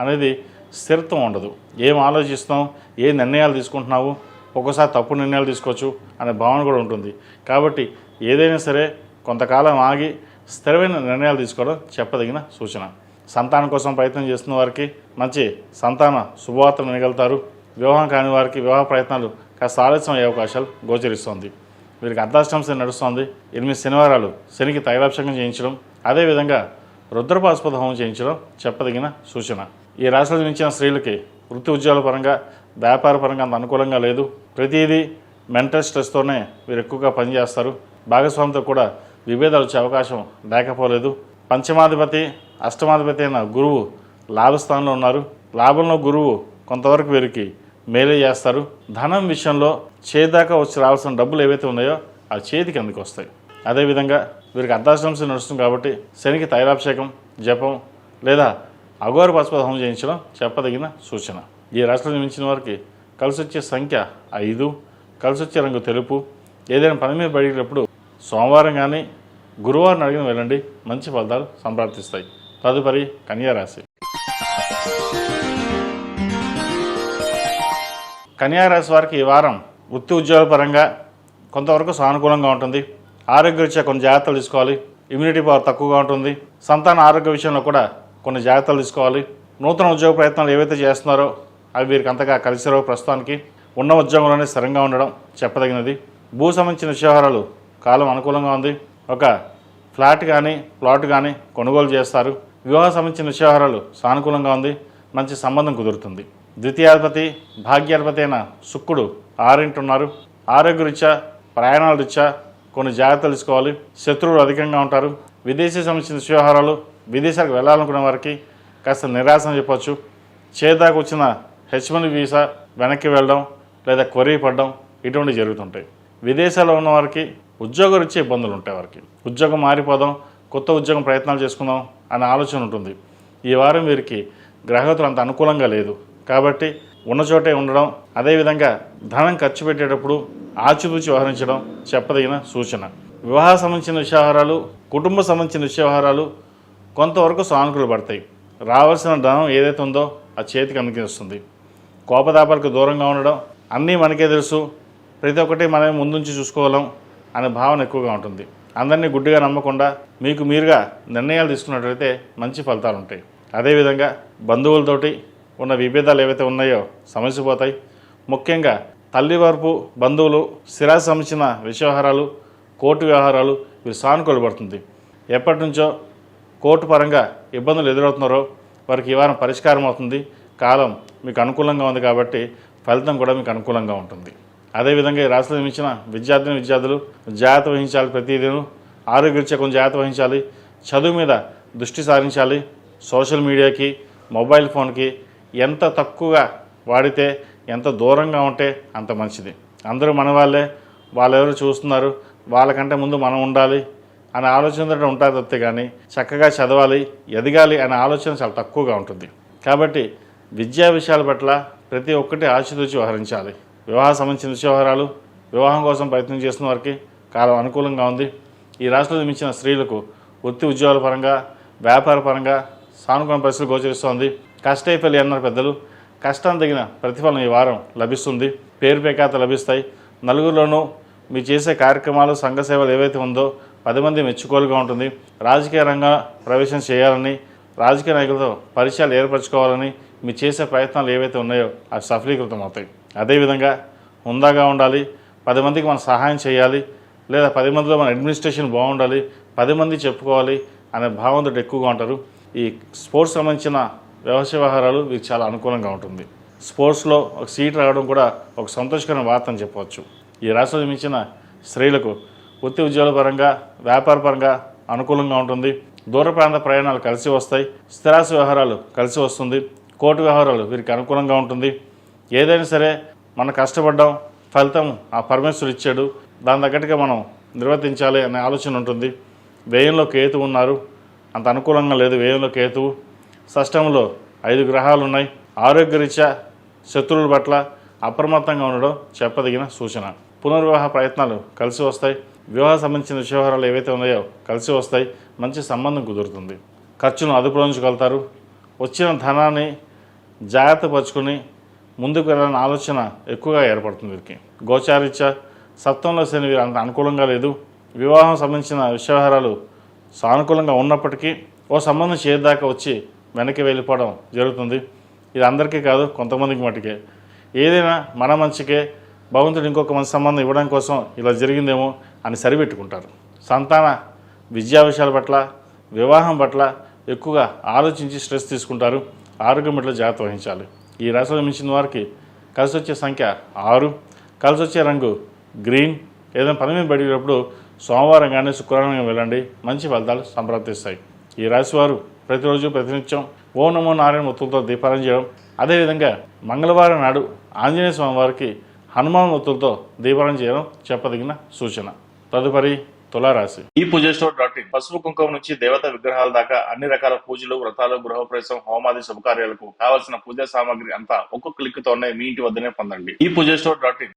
Speaker 1: అనేది స్థిరత్వం ఉండదు. ఏం ఆలోచిస్తున్నావు, ఏ నిర్ణయాలు తీసుకుంటున్నావు, ఒక్కోసారి తప్పు నిర్ణయాలు తీసుకోవచ్చు అనే భావన కూడా ఉంటుంది. కాబట్టి ఏదైనా సరే కొంతకాలం ఆగి స్థిరమైన నిర్ణయాలు తీసుకోవడం చెప్పదగిన సూచన. సంతానం కోసం ప్రయత్నం చేస్తున్న వారికి మంచి సంతాన శుభవార్తలు వినగలుగుతారు. వివాహం కాని వారికి వివాహ ప్రయత్నాలు కాస్త ఆలస్యం అయ్యే అవకాశాలు గోచరిస్తుంది. వీరికి అర్ధాష్టమ శని నడుస్తుంది. 8 శనివారాలు శనికి తైలాభిషేకం చేయించడం, అదేవిధంగా రుద్రపాశుపత హోమం చేయించడం చెప్పదగిన సూచన. ఈ రాశిలో జన్మించిన స్త్రీలకి వృత్తి ఉద్యోగాల పరంగా, వ్యాపార పరంగా అంత అనుకూలంగా లేదు. ప్రతిదీ మెంటల్ స్ట్రెస్తోనే వీరు ఎక్కువగా పనిచేస్తారు. భాగస్వామితో కూడా విభేదాలు వచ్చే అవకాశం లేకపోలేదు. పంచమాధిపతి, అష్టమాధిపతి అయిన గురువు లాభస్థానంలో ఉన్నారు. లాభంలో గురువు కొంతవరకు వీరికి మేలే చేస్తారు. ధనం విషయంలో చేదాకా వచ్చి రావాల్సిన డబ్బులు ఏవైతే ఉన్నాయో అవి చేతికి అందుకు వస్తాయి. అదేవిధంగా వీరికి అర్ధాష్టమ శని నడుస్తుంది కాబట్టి శనికి తైలాభిషేకం, జపం లేదా అఘోర పాశుపత హోమం చేయించడం చెప్పదగిన సూచన. ఈ రాశిలో జన్మించిన వారికి కలిసి వచ్చే సంఖ్య 5, కలిసి వచ్చే రంగు తెలుపు. ఏదైనా పని మీద బయటప్పుడు సోమవారం కానీ గురువారం అడిగిన వెళ్ళండి, మంచి ఫలితాలు సంప్రాప్తిస్తాయి. తదుపరి కన్యా రాశి. కన్యా రాశి వారికి ఈ వారం వృత్తి ఉద్యోగాల పరంగా కొంతవరకు సానుకూలంగా ఉంటుంది. ఆరోగ్యరీత్యా కొన్ని జాగ్రత్తలు తీసుకోవాలి. ఇమ్యూనిటీ పవర్ తక్కువగా ఉంటుంది. సంతాన ఆరోగ్య విషయంలో కూడా కొన్ని జాగ్రత్తలు తీసుకోవాలి. నూతన ఉద్యోగ ప్రయత్నాలు ఏవైతే చేస్తున్నారో అవి వీరికి అంతగా కలిసిరావు. ప్రస్తుతానికి ఉన్న ఉద్యోగంలోనే స్థిరంగా ఉండడం చెప్పదగినది. భూ సంబంధించిన వ్యవహారాలు కాలం అనుకూలంగా ఉంది. ఒక ఫ్లాట్ కానీ ప్లాట్ కానీ కొనుగోలు చేస్తారు. వివాహ సంబంధించిన వ్యవహారాలు సానుకూలంగా ఉంది. మంచి సంబంధం కుదురుతుంది. ద్వితీయాధిపతి, భాగ్యాధిపతి అయిన శుక్రుడు 6 ఉన్నారు. ఆరోగ్యరీత్యా, ప్రయాణాల రీత్యా కొన్ని జాగ్రత్తలు తీసుకోవాలి. శత్రువులు అధికంగా ఉంటారు. విదేశీ సంబంధించిన వ్యవహారాలు, విదేశాలకు వెళ్ళాలనుకునే వారికి కాస్త నిరాశ అని చెప్పవచ్చు. చేదాకు వచ్చిన H1 వీసా వెనక్కి వెళ్ళడం లేదా క్వరీ పడడం ఇటువంటివి జరుగుతుంటాయి. విదేశాల్లో ఉన్న వారికి ఉద్యోగరీత్యా ఇబ్బందులు ఉంటాయి. వారికి ఉద్యోగం మారిపోదాం, కొత్త ఉద్యోగం ప్రయత్నాలు చేసుకుందాం అనే ఆలోచన ఉంటుంది. ఈ వారం వీరికి గ్రహగతులు అంత అనుకూలంగా లేదు కాబట్టి ఉన్న చోటే ఉండడం, అదేవిధంగా ధనం ఖర్చు పెట్టేటప్పుడు ఆచితూచి వ్యవహరించడం చెప్పదగిన సూచన. వివాహ సంబంధించిన వ్యవహారాలు, కుటుంబ సంబంధించిన వ్యవహారాలు కొంతవరకు సానుకూలు పడతాయి. రావాల్సిన ధనం ఏదైతే ఉందో అది చేతికి అందుకేస్తుంది. కోపతాపాలకు దూరంగా ఉండడం, అన్నీ మనకే తెలుసు, ప్రతి ఒక్కటి మనమే ముందుంచి చూసుకోగలం అనే భావన ఎక్కువగా ఉంటుంది. అందరినీ గుడ్డిగా నమ్మకుండా మీకు మీరుగా నిర్ణయాలు తీసుకున్నట్లయితే మంచి ఫలితాలు ఉంటాయి. అదేవిధంగా బంధువులతోటి ఉన్న విభేదాలు ఏవైతే ఉన్నాయో సమస్యపోతాయి. ముఖ్యంగా తల్లి వరపు బంధువులు, స్థిరాస్తి సంబంధించిన వ్యవహారాలు, కోర్టు వ్యవహారాలు వీరు సానుకూల పడుతుంది. ఎప్పటి నుంచో కోర్టు పరంగా ఇబ్బందులు ఎదురవుతున్నారో వారికి ఈ వారం పరిష్కారం అవుతుంది. కాలం మీకు అనుకూలంగా ఉంది కాబట్టి ఫలితం కూడా మీకు అనుకూలంగా ఉంటుంది. అదేవిధంగా ఈ రాశిలో జన్మించిన విద్యార్థులు జాగ్రత్త వహించాలి. ప్రతిదినం ఆరోగ్యరీత్యా కొంచెం జాగ్రత్త వహించాలి. చదువు మీద దృష్టి సారించాలి. సోషల్ మీడియాకి, మొబైల్ ఫోన్కి ఎంత తక్కువగా వాడితే, ఎంత దూరంగా ఉంటే అంత మంచిది. అందరూ మన వాళ్ళే, వాళ్ళెవరు చూస్తున్నారు, వాళ్ళకంటే ముందు మనం ఉండాలి అనే ఆలోచనతో ఉంటారు తప్పితే కానీ చక్కగా చదవాలి, ఎదగాలి అనే ఆలోచన చాలా తక్కువగా ఉంటుంది. కాబట్టి విద్యా విషయాల పట్ల ప్రతి ఒక్కటి ఆచితూచి వ్యవహరించాలి. వివాహ సంబంధించిన వ్యవహారాలు, వివాహం కోసం ప్రయత్నం చేస్తున్న వారికి కాలం అనుకూలంగా ఉంది. ఈ రాశిలో జన్మించిన స్త్రీలకు వృత్తి ఉద్యోగాల పరంగా వ్యాపార పరంగా సానుకూల పరిస్థితులు గోచరిస్తోంది. కష్టైఫల్యం అన్నారు పెద్దలు. కష్టం తగిన ప్రతిఫలం ఈ వారం లభిస్తుంది. పేరు ప్రఖ్యాత లభిస్తాయి. నలుగురిలోనూ మీరు చేసే కార్యక్రమాలు సంఘ సేవలు ఏవైతే ఉందో 10 మంది మెచ్చుకోలుగా ఉంటుంది. రాజకీయ రంగ ప్రవేశం చేయాలని, రాజకీయ నాయకులతో పరిచయాలు ఏర్పరచుకోవాలని మీరు చేసే ప్రయత్నాలు ఏవైతే ఉన్నాయో అవి సఫలీకృతం అవుతాయి. అదేవిధంగా హుందాగా ఉండాలి, 10 మందికి మనం సహాయం చేయాలి, లేదా 10 మందిలో మన అడ్మినిస్ట్రేషన్ బాగుండాలి, 10 మంది చెప్పుకోవాలి అనే భావంతో ఎక్కువగా ఉంటారు. ఈ స్పోర్ట్స్ సంబంధించిన వ్యవహారాలు మీకు చాలా అనుకూలంగా ఉంటుంది. స్పోర్ట్స్లో ఒక సీట్ రావడం కూడా ఒక సంతోషకరమైన వార్త అని చెప్పవచ్చు. ఈ రాశిలో జన్మించిన స్త్రీలకు వృత్తి ఉద్యోగాల పరంగా వ్యాపార పరంగా అనుకూలంగా ఉంటుంది. దూర ప్రాంత ప్రయాణాలు కలిసి వస్తాయి. స్థిరాస్తి వ్యవహారాలు కలిసి వస్తుంది. కోర్టు వ్యవహారాలు వీరికి అనుకూలంగా ఉంటుంది. ఏదైనా సరే మనం కష్టపడ్డాం, ఫలితం ఆ పరమేశ్వరుడు ఇచ్చాడు, దాని తగ్గట్టుగా మనం నిర్వర్తించాలి అనే ఆలోచన ఉంటుంది. వ్యయంలో కేతువు ఉన్నారు, అంత అనుకూలంగా లేదు. వ్యయంలో కేతువు, షష్టంలో 5 గ్రహాలు ఉన్నాయి. ఆరోగ్యరీత్యా శత్రువుల పట్ల అప్రమత్తంగా ఉండడం చెప్పదగిన సూచన. పునర్వివాహ ప్రయత్నాలు కలిసి వస్తాయి. వివాహ సంబంధించిన వ్యవహారాలు ఏవైతే ఉన్నాయో కలిసి వస్తాయి. మంచి సంబంధం కుదురుతుంది. ఖర్చును అదుపులో ఉంచగలుగుతారు. వచ్చిన ధనాన్ని జాగ్రత్త పరుచుకొని ముందుకు వెళ్ళాలన్న ఆలోచన ఎక్కువగా ఏర్పడుతుంది వీరికి. గోచారీత్యా సప్తంలో శని వీరు అంత అనుకూలంగా లేదు. వివాహం సంబంధించిన వ్యవహారాలు సానుకూలంగా ఉన్నప్పటికీ ఓ సంబంధం చేద్దాకా వచ్చి వెనక్కి వెళ్ళిపోవడం జరుగుతుంది. ఇది అందరికీ కాదు, కొంతమందికి మటుకే. ఏదైనా మన మంచికే, భగవంతుడు ఇంకొక మంచి సంబంధం ఇవ్వడం కోసం ఇలా జరిగిందేమో అని సరిపెట్టుకుంటారు. సంతాన విద్యా విషయాల పట్ల, వివాహం పట్ల ఎక్కువగా ఆలోచించి స్ట్రెస్ తీసుకుంటారు. ఆరోగ్యం పట్ల జాగ్రత్త వహించాలి. ఈ రాశిలో మించిన వారికి కలిసి వచ్చే సంఖ్య 6, కలిసి వచ్చే రంగు గ్రీన్. ఏదైనా పని మీద బయటప్పుడు సోమవారం కానీ శుక్రవారం కానీ వెళ్ళండి, మంచి ఫలితాలు సంప్రాప్తిస్తాయి. ఈ రాశి వారు ప్రతిరోజు ప్రతినిత్యం ఓం నమో నారాయణ ఒత్తులతో దీపారాధన చేయడం, అదేవిధంగా మంగళవారం నాడు ఆంజనేయ స్వామి వారికి హనుమాన్ ఒత్తులతో దీపారాధన చేయడం చెప్పదగిన సూచన. తదుపరి తులారాశి. ఈ పూజస్టోర్.in పసుపు కుంకుమ నుంచి దేవతా విగ్రహాల దాకా అన్ని రకాల పూజలు, వ్రతాలు, గృహప్రవేశం, హోమాది శుభకార్యాలకు కావలసిన పూజా సామాగ్రి అంతా ఒక్క క్లిక్ తోనే మీ ఇంటి వద్దనే పొందండి. ఈ పూజస్టోర్.in.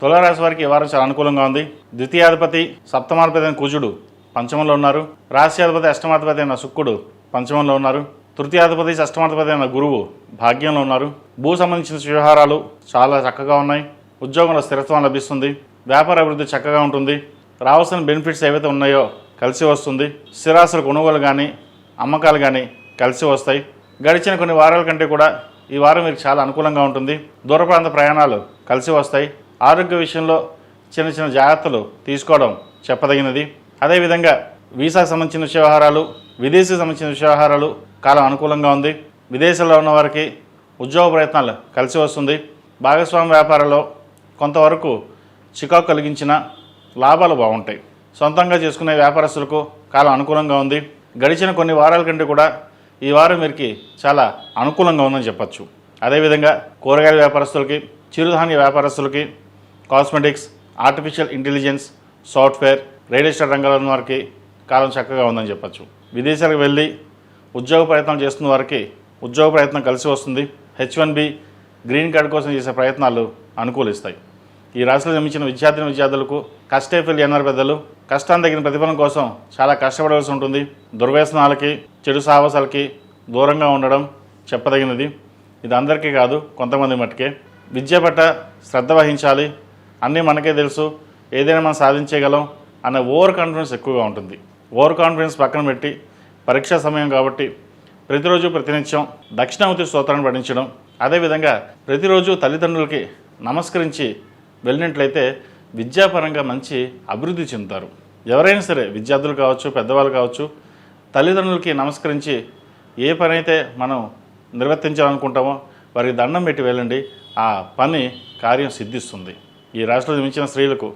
Speaker 1: తులారాశి వారికి ఈ వారం చాలా అనుకూలంగా ఉంది. ద్వితీయాధిపతి సప్తమాధిపతి అయిన కుజుడు పంచమంలో ఉన్నారు. రాశ్యాధిపతి అష్టమాధిపతి అయిన శుక్రుడు పంచమంలో ఉన్నారు. తృతీయాధిపతి అష్టమాధిపతి అయిన గురువు భాగ్యంలో ఉన్నారు. భూ సంబంధించిన వ్యవహారాలు చాలా చక్కగా ఉన్నాయి. ఉద్యోగంలో స్థిరత్వం లభిస్తుంది. వ్యాపార అభివృద్ధి చక్కగా ఉంటుంది. రావాల్సిన బెనిఫిట్స్ ఏవైతే ఉన్నాయో కలిసి వస్తుంది. స్థిరాస్తుల కొనుగోలు కానీ అమ్మకాలు కానీ కలిసి వస్తాయి. గడిచిన కొన్ని వారాల కంటే కూడా ఈ వారం మీకు చాలా అనుకూలంగా ఉంటుంది. దూర ప్రాంత ప్రయాణాలు కలిసి వస్తాయి. ఆరోగ్య విషయంలో చిన్న చిన్న జాగ్రత్తలు తీసుకోవడం చెప్పదగినది. అదేవిధంగా వీసాకు సంబంధించిన వ్యవహారాలు, విదేశీకి సంబంధించిన వ్యవహారాలు కాలం అనుకూలంగా ఉంది. విదేశాల్లో ఉన్న వారికి ఉద్యోగ ప్రయత్నాలు కలిసి వస్తుంది. భాగస్వామ్య వ్యాపారంలో కొంతవరకు చికాకు కలిగించిన లాభాలు బాగుంటాయి. సొంతంగా చేసుకునే వ్యాపారస్తులకు కాలం అనుకూలంగా ఉంది. గడిచిన కొన్ని వారాల కంటే కూడా ఈ వారం వీరికి చాలా అనుకూలంగా ఉందని చెప్పచ్చు. అదేవిధంగా కూరగాయల వ్యాపారస్తులకి, చిరుధాన్య వ్యాపారస్తులకి, cosmetics, artificial intelligence, software, real estate రంగాల వారికి కాలం చక్కగా ఉందని చెప్పచ్చు. విదేశాలకు వెళ్ళి ఉద్యోగ ప్రయత్నాలు చేస్తున్న వారికి ఉద్యోగ ప్రయత్నం కలిసి వస్తుంది. H1B గ్రీన్ కార్డు కోసం చేసే ప్రయత్నాలు అనుకూలిస్తాయి. ఈ రాశిలో జన్మించిన విద్యార్థులకు కష్టైఫల్యం అన్నారు పెద్దలు. కష్టాన్ని తగిన ప్రతిఫలం కోసం చాలా కష్టపడవలసి ఉంటుంది. దుర్వ్యసనాలకి, చెడు సాహసాలకి దూరంగా ఉండడం చెప్పదగినది. ఇది అందరికీ కాదు, కొంతమంది మట్టుకే. విద్య పట్ల శ్రద్ధ వహించాలి. అన్నీ మనకే తెలుసు, ఏదైనా మనం సాధించగలం అనే ఓవర్ కాన్ఫిడెన్స్ ఎక్కువగా ఉంటుంది. ఓవర్ కాన్ఫిడెన్స్ పక్కన పెట్టి పరీక్షా సమయం కాబట్టి ప్రతిరోజు ప్రతినిత్యం దక్షిణామూర్తి స్తోత్రాన్ని పఠించడం, అదేవిధంగా ప్రతిరోజు తల్లిదండ్రులకి నమస్కరించి వెళ్ళినట్లయితే విద్యాపరంగా మంచి అభివృద్ధి చెందుతారు. ఎవరైనా సరే, విద్యార్థులు కావచ్చు, పెద్దవాళ్ళు కావచ్చు, తల్లిదండ్రులకి నమస్కరించి ఏ పని అయితే మనం నిర్వర్తించాలనుకుంటామో వారికి దండం పెట్టి వెళ్ళండి. ఆ పని కార్యం సిద్ధిస్తుంది. ఈ రాశిలో జన్మించిన స్త్రీలకు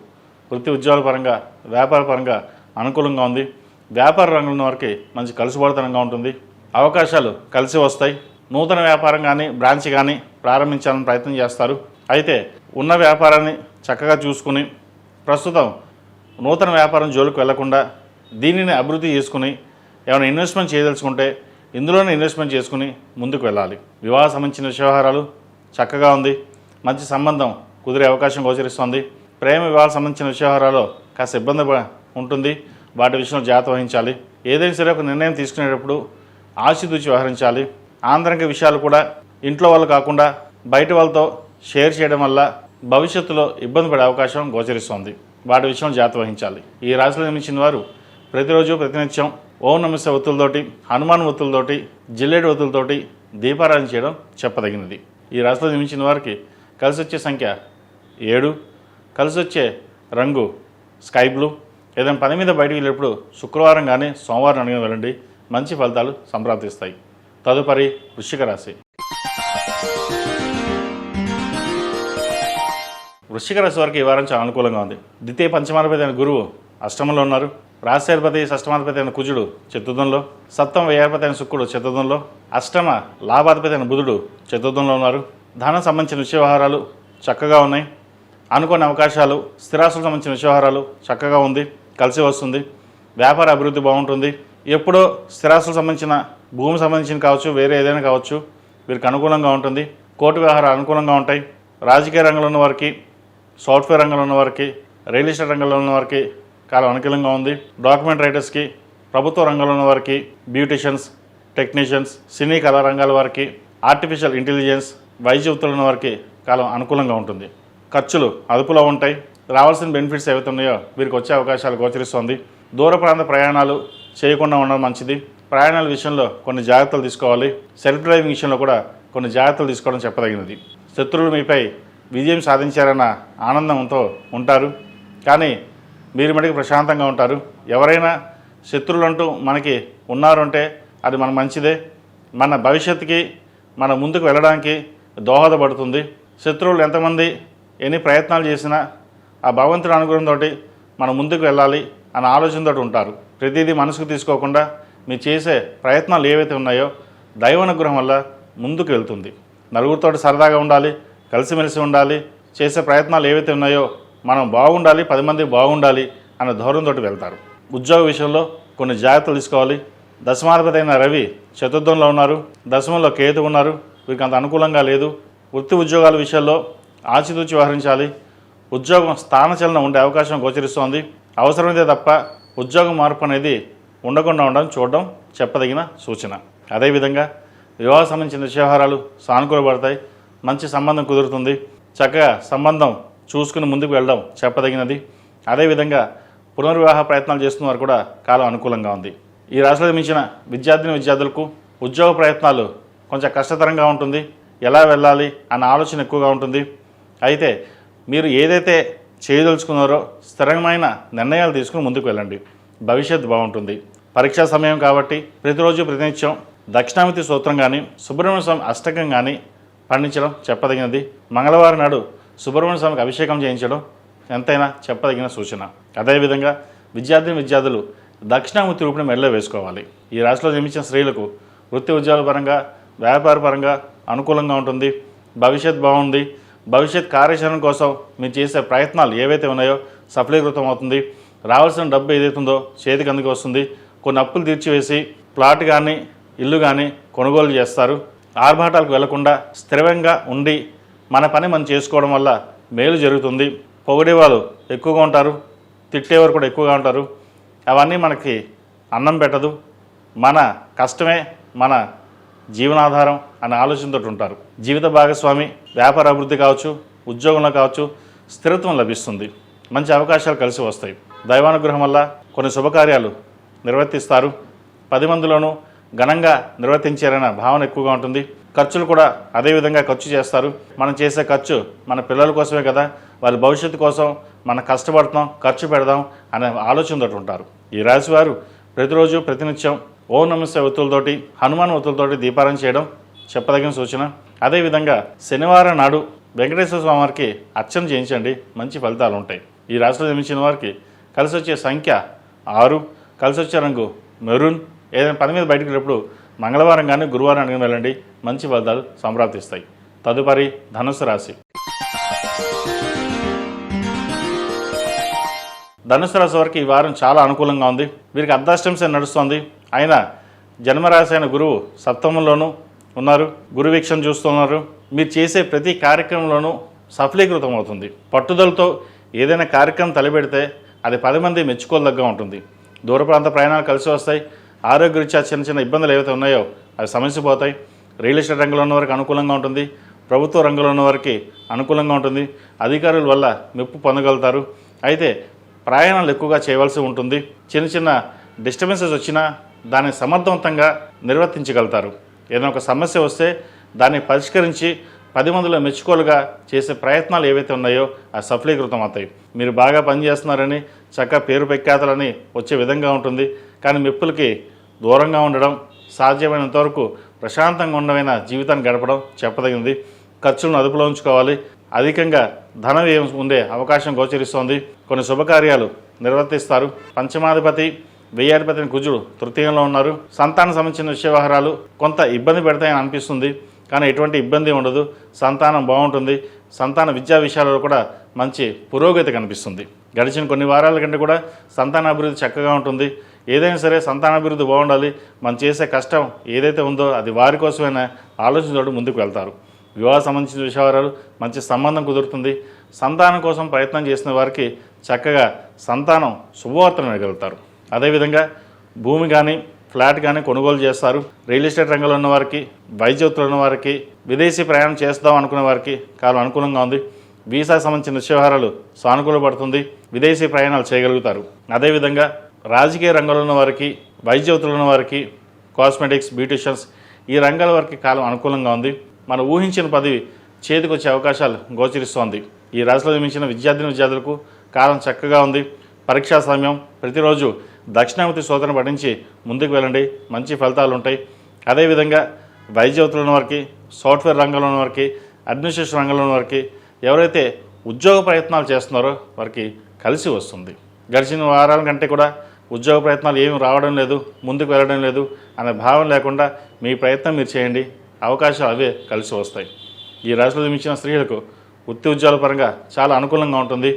Speaker 1: వృత్తి ఉద్యోగాల పరంగా, వ్యాపార పరంగా అనుకూలంగా ఉంది. వ్యాపార రంగంలో వారికి మంచి కలుసుబాటుతనంగా ఉంటుంది. అవకాశాలు కలిసి వస్తాయి. నూతన వ్యాపారం కానీ, బ్రాంచ్ కానీ ప్రారంభించాలని ప్రయత్నం చేస్తారు. అయితే ఉన్న వ్యాపారాన్ని చక్కగా చూసుకుని ప్రస్తుతం నూతన వ్యాపారం జోలికి వెళ్లకుండా దీనిని అభివృద్ధి చేసుకుని ఏమైనా ఇన్వెస్ట్మెంట్ చేయదలుచుకుంటే ఇందులోనే ఇన్వెస్ట్మెంట్ చేసుకుని ముందుకు వెళ్ళాలి. వివాహ సంబంధించిన వ్యవహారాలు చక్కగా ఉంది. మంచి సంబంధం కుదిరే అవకాశం గోచరిస్తోంది. ప్రేమ వివాహాలకు సంబంధించిన వ్యవహారాల్లో కాస్త ఇబ్బంది ఉంటుంది. వాటి విషయంలో జాగ్రత్త వహించాలి. ఏదైనా సరే ఒక నిర్ణయం తీసుకునేటప్పుడు ఆచితూచి వ్యవహరించాలి. ఆంతరిక విషయాలు కూడా ఇంట్లో వాళ్ళు కాకుండా బయట వాళ్ళతో షేర్ చేయడం వల్ల భవిష్యత్తులో ఇబ్బంది పడే అవకాశం గోచరిస్తోంది. వాటి విషయంలో జాగ్రత్త వహించాలి. ఈ రాశిలో జన్మించిన వారు ప్రతిరోజు ప్రతినిత్యం ఓం నమః శివాయ ఒత్తులతోటి, హనుమాన్ ఒత్తులతోటి, జిల్లేడు ఒత్తులతోటి దీపారాధన చేయడం చెప్పదగినది. ఈ రాశిలో జన్మించిన వారికి కలిసి వచ్చే సంఖ్య 7, కలిసి వచ్చే రంగు స్కై బ్లూ. ఏదైనా పని మీద బయటకు వెళ్ళేటప్పుడు శుక్రవారం కానీ సోమవారం అడిగిన వెళ్ళండి, మంచి ఫలితాలు సంప్రాప్తిస్తాయి. తదుపరి వృశ్చిక రాశి. వృశ్చిక రాశి వారికి ఈ వారం చాలా అనుకూలంగా ఉంది. ద్వితీయ పంచమాధిపతి అయిన గురువు అష్టమంలో ఉన్నారు. రాశ్యాధిపతి షష్టమాధిపతి అయిన కుజుడు చతుర్థంలో, సప్తమ వ్యయాధిపతి అయిన శుక్రుడు చతుర్థంలో, అష్టమ లాభాధిపతి అయిన బుధుడు చతుర్థంలో ఉన్నారు. ధనం సంబంధించిన విషయ వ్యవహారాలు చక్కగా ఉన్నాయి. అనుకోని అవకాశాలు, స్థిరాస్తులకు సంబంధించిన విషయ వ్యవహారాలు చక్కగా ఉంది, కలిసి వస్తుంది. వ్యాపార అభివృద్ధి బాగుంటుంది. ఎప్పుడో స్థిరాస్తులకు సంబంధించిన భూమి సంబంధించిన కావచ్చు, వేరే ఏదైనా కావచ్చు, వీరికి అనుకూలంగా ఉంటుంది. కోర్టు వ్యవహారాలు అనుకూలంగా ఉంటాయి. రాజకీయ రంగంలో ఉన్న వారికి, సాఫ్ట్వేర్ రంగంలో ఉన్న వారికి, రియల్ ఎస్టేట్ రంగంలో ఉన్న వారికి కాలం అనుకూలంగా ఉంది. డాక్యుమెంట్ రైటర్స్కి, ప్రభుత్వ రంగంలో ఉన్న వారికి, బ్యూటిషియన్స్, టెక్నీషియన్స్, సినీ కళా రంగాల వారికి, ఆర్టిఫిషియల్ ఇంటెలిజెన్స్, వైద్య వృత్తులు ఉన్న వారికి కాలం అనుకూలంగా ఉంటుంది. ఖర్చులు అదుపులో ఉంటాయి. రావాల్సిన బెనిఫిట్స్ ఏవైతే ఉన్నాయో వీరికి వచ్చే అవకాశాలు గోచరిస్తోంది. దూర ప్రాంత ప్రయాణాలు చేయకుండా ఉండడం మంచిది. ప్రయాణాల విషయంలో కొన్ని జాగ్రత్తలు తీసుకోవాలి. సెల్ఫ్ డ్రైవింగ్ విషయంలో కూడా కొన్ని జాగ్రత్తలు తీసుకోవడం చెప్పదగినది. శత్రువులు మీపై విజయం సాధించారన్న ఆనందంతో ఉంటారు, కానీ మీరు మటుకు ప్రశాంతంగా ఉంటారు. ఎవరైనా శత్రువులు అంటూ మనకి ఉన్నారు అంటే అది మన మంచిదే. మన భవిష్యత్తుకి, మన ముందుకు వెళ్ళడానికి దోహదపడుతుంది. శత్రువులు ఎంతమంది ఎన్ని ప్రయత్నాలు చేసినా ఆ భగవంతుడి అనుగ్రహంతో మనం ముందుకు వెళ్ళాలి అన్న ఆలోచనతో ఉంటారు. ప్రతిదీ మనసుకు తీసుకోకుండా మీరు చేసే ప్రయత్నాలు ఏవైతే ఉన్నాయో దైవానుగ్రహం వల్ల ముందుకు వెళ్తుంది. నలుగురితో సరదాగా ఉండాలి, కలిసిమెలిసి ఉండాలి. చేసే ప్రయత్నాలు ఏవైతే ఉన్నాయో మనం బాగుండాలి, 10 మంది బాగుండాలి అన్న ధోరణితో వెళ్తారు. ఉద్యోగ విషయంలో కొన్ని జాగ్రత్తలు తీసుకోవాలి. దశమాధిపతి అయిన రవి చతుర్థంలో ఉన్నారు. దశమంలో కేతు ఉన్నారు. వీరికి అంత అనుకూలంగా లేదు. వృత్తి ఉద్యోగాల విషయాల్లో ఆచితూచి వ్యవహరించాలి. ఉద్యోగం స్థానచలనం ఉండే అవకాశం గోచరిస్తోంది. అవసరమైతే తప్ప ఉద్యోగం మార్పు అనేది ఉండకుండా ఉండడం చూడడం చెప్పదగిన సూచన. అదేవిధంగా వివాహ సంబంధించిన వ్యవహారాలు సానుకూలపడతాయి. మంచి సంబంధం కుదురుతుంది. చక్కగా సంబంధం చూసుకుని ముందుకు వెళ్ళడం చెప్పదగినది. అదేవిధంగా పునర్వివాహ ప్రయత్నాలు చేస్తున్న వారు కూడా కాలం అనుకూలంగా ఉంది. ఈ రాశిలో మించిన విద్యార్థులకు ఉద్యోగ ప్రయత్నాలు కొంచెం కష్టతరంగా ఉంటుంది. ఎలా వెళ్ళాలి అన్న ఆలోచన ఎక్కువగా ఉంటుంది. అయితే మీరు ఏదైతే చేయదలుచుకున్నారో స్థిరమైన నిర్ణయాలు తీసుకుని ముందుకు వెళ్ళండి. భవిష్యత్తు బాగుంటుంది. పరీక్షా సమయం కాబట్టి ప్రతిరోజు ప్రతినిత్యం దక్షిణామూర్తి స్తోత్రం కానీ, సుబ్రహ్మణ్య స్వామి అష్టకం కానీ పండించడం చెప్పదగినది. మంగళవారం నాడు సుబ్రహ్మణ్య స్వామికి అభిషేకం చేయించడం ఎంతైనా చెప్పదగిన సూచన. అదేవిధంగా విద్యార్థులు దక్షిణామూర్తి రూపుని మెడలో వేసుకోవాలి. ఈ రాశిలో జన్మించిన స్త్రీలకు వృత్తి ఉద్యోగాల పరంగా, వ్యాపార పరంగా అనుకూలంగా ఉంటుంది. భవిష్యత్ బాగుంది. భవిష్యత్ కార్యాచరణ కోసం మీరు చేసే ప్రయత్నాలు ఏవైతే ఉన్నాయో సఫలీకృతం అవుతుంది. రావాల్సిన డబ్బు ఏదైతుందో చేతికి అందుకు వస్తుంది. కొన్ని అప్పులు తీర్చివేసి ప్లాట్ కానీ, ఇల్లు కానీ కొనుగోలు చేస్తారు. ఆర్భాటాలకు వెళ్లకుండా స్థిరంగా ఉండి మన పని మనం చేసుకోవడం వల్ల మేలు జరుగుతుంది. పొగిడేవాళ్ళు ఎక్కువగా ఉంటారు, తిట్టేవారు కూడా ఎక్కువగా ఉంటారు. అవన్నీ మనకి అన్నం పెట్టదు. మన కష్టమే మన జీవనాధారం అనే ఆలోచనతో ఉంటారు. జీవిత భాగస్వామి, వ్యాపార అభివృద్ధి కావచ్చు, ఉద్యోగంలో కావచ్చు స్థిరత్వం లభిస్తుంది. మంచి అవకాశాలు కలిసి వస్తాయి. దైవానుగ్రహం వల్ల కొన్ని శుభకార్యాలు నిర్వర్తిస్తారు. 10 మందిలోనూ ఘనంగా నిర్వర్తించారన్న భావన ఎక్కువగా ఉంటుంది. ఖర్చులు కూడా అదేవిధంగా ఖర్చు చేస్తారు. మనం చేసే ఖర్చు మన పిల్లల కోసమే కదా, వాళ్ళ భవిష్యత్తు కోసం మనం కష్టపడతాం, ఖర్చు పెడదాం అనే ఆలోచనతో ఉంటారు. ఈ రాశి వారు ప్రతిరోజు ప్రతినిత్యం ఓం నమః శివాయ ఒత్తులతోటి, హనుమాన్ ఒత్తులతోటి దీపారాధన చేయడం చెప్పదగిన సూచన. అదేవిధంగా శనివారం నాడు వెంకటేశ్వర స్వామి వారికి అర్చన చేయించండి, మంచి ఫలితాలు ఉంటాయి. ఈ రాశిలో జన్మించిన వారికి కలిసి వచ్చే సంఖ్య 6, కలిసి వచ్చే రంగు మెరూన్. ఏదైనా పని మీద బయటకు వెళ్ళినప్పుడు మంగళవారం కానీ గురువారం కానీ వెళ్ళండి, మంచి ఫలితాలు సంప్రాప్తిస్తాయి. తదుపరి ధనుస్సు రాశి. ధనుస్సు రాశి వారికి ఈ వారం చాలా అనుకూలంగా ఉంది. వీరికి అర్ధాష్టంశ నడుస్తోంది. ఆయన జన్మరాశి అయిన గురువు సప్తమంలోనూ ఉన్నారు. గురు వీక్షణ చూస్తున్నారు. మీరు చేసే ప్రతి కార్యక్రమంలోనూ సఫలీకృతం అవుతుంది. పట్టుదలతో ఏదైనా కార్యక్రమం తలపెడితే అది 10 మంది మెచ్చుకోదగ్గ ఉంటుంది. దూర ప్రాంత ప్రయాణాలు కలిసి వస్తాయి. ఆరోగ్యరీత్యా చిన్న చిన్న ఇబ్బందులు ఏవైతే ఉన్నాయో అవి సమస్యపోతాయి. రియల్ ఎస్టేట్ రంగంలో ఉన్న వారికి అనుకూలంగా ఉంటుంది. ప్రభుత్వ రంగంలో ఉన్న వారికి అనుకూలంగా ఉంటుంది. అధికారుల వల్ల మెప్పు పొందగలుగుతారు. అయితే ప్రయాణాలు ఎక్కువగా చేయవలసి ఉంటుంది. చిన్న చిన్న డిస్టర్బెన్సెస్ వచ్చినా దాన్ని సమర్థవంతంగా నిర్వర్తించగలుగుతారు. ఏదైనా ఒక సమస్య వస్తే దాన్ని పరిష్కరించి 10 మందిలో మెచ్చుకోలుగా చేసే ప్రయత్నాలు ఏవైతే ఉన్నాయో అవి సఫలీకృతం అవుతాయి. మీరు బాగా పనిచేస్తున్నారని చక్కగా పేరు ప్రఖ్యాతలని వచ్చే విధంగా ఉంటుంది. కానీ మెప్పులకి దూరంగా ఉండడం, సాధ్యమైనంత వరకు ప్రశాంతంగా ఉండమైన జీవితాన్ని గడపడం చెప్పదగింది. ఖర్చులను అదుపులో ఉంచుకోవాలి. అధికంగా ధన వ్యయం ఉండే అవకాశం గోచరిస్తోంది. కొన్ని శుభకార్యాలు నిర్వర్తిస్తారు. పంచమాధిపతి వ్యయాధిపతిని కుజుడు తృతీయంలో ఉన్నారు. సంతానం సంబంధించిన విషయ వ్యవహారాలు కొంత ఇబ్బంది పెడతాయని అనిపిస్తుంది. కానీ ఎటువంటి ఇబ్బంది ఉండదు. సంతానం బాగుంటుంది. సంతాన విద్యా విషయాలలో కూడా మంచి పురోగతి కనిపిస్తుంది. గడిచిన కొన్ని వారాల కంటే కూడా సంతానాభివృద్ధి చక్కగా ఉంటుంది. ఏదైనా సరే సంతానాభివృద్ధి బాగుండాలి. మనం చేసే కష్టం ఏదైతే ఉందో అది వారి కోసమైనా ఆలోచించడం ముందుకు వెళ్తారు. వివాహ సంబంధించిన విషయాలు మంచి సంబంధం కుదురుతుంది. సంతానం కోసం ప్రయత్నం చేసిన వారికి చక్కగా సంతానం శుభవార్తను వినగలుగుతారు. అదేవిధంగా భూమి కానీ ఫ్లాట్ కానీ కొనుగోలు చేస్తారు. రియల్ ఎస్టేట్ రంగంలో ఉన్న వారికి, వైద్య వృత్తిలో ఉన్న వారికి, విదేశీ ప్రయాణం చేస్తాం అనుకునే వారికి కాలం అనుకూలంగా ఉంది. వీసాకు సంబంధించిన విషయాలు సానుకూలపడుతుంది. విదేశీ ప్రయాణాలు చేయగలుగుతారు. అదేవిధంగా రాజకీయ రంగంలో ఉన్న వారికి, వైద్య వృత్తిలో ఉన్న వారికి, కాస్మెటిక్స్, బ్యూటిషియన్స్ ఈ రంగాల వారికి కాలం అనుకూలంగా ఉంది. మనం ఊహించిన పదవి చేతికి వచ్చే అవకాశాలు గోచరిస్తోంది. ఈ రాశిలో జన్మించిన విద్యార్థులకు కాలం చక్కగా ఉంది. పరీక్షా సమయం. ప్రతిరోజు దక్షిణామూర్తి స్తోత్రం పఠించి ముందుకు వెళ్ళండి. మంచి ఫలితాలు ఉంటాయి. అదేవిధంగా వైద్య వృత్తిలో ఉన్న వారికి, సాఫ్ట్వేర్ రంగంలో ఉన్న వారికి, అడ్మినిస్ట్రేషన్ రంగంలో ఉన్న వారికి, ఎవరైతే ఉద్యోగ ప్రయత్నాలు చేస్తున్నారో వారికి కలిసి వస్తుంది. గడిచిన వారాల కంటే కూడా ఉద్యోగ ప్రయత్నాలు ఏమి రావడం లేదు, ముందుకు వెళ్ళడం లేదు అనే భావం లేకుండా మీ ప్రయత్నం మీరు చేయండి. అవకాశాలు అవే కలిసి వస్తాయి. ఈ రాశిలో జన్మించిన స్త్రీలకు వృత్తి ఉద్యోగాల పరంగా చాలా అనుకూలంగా ఉంటుంది.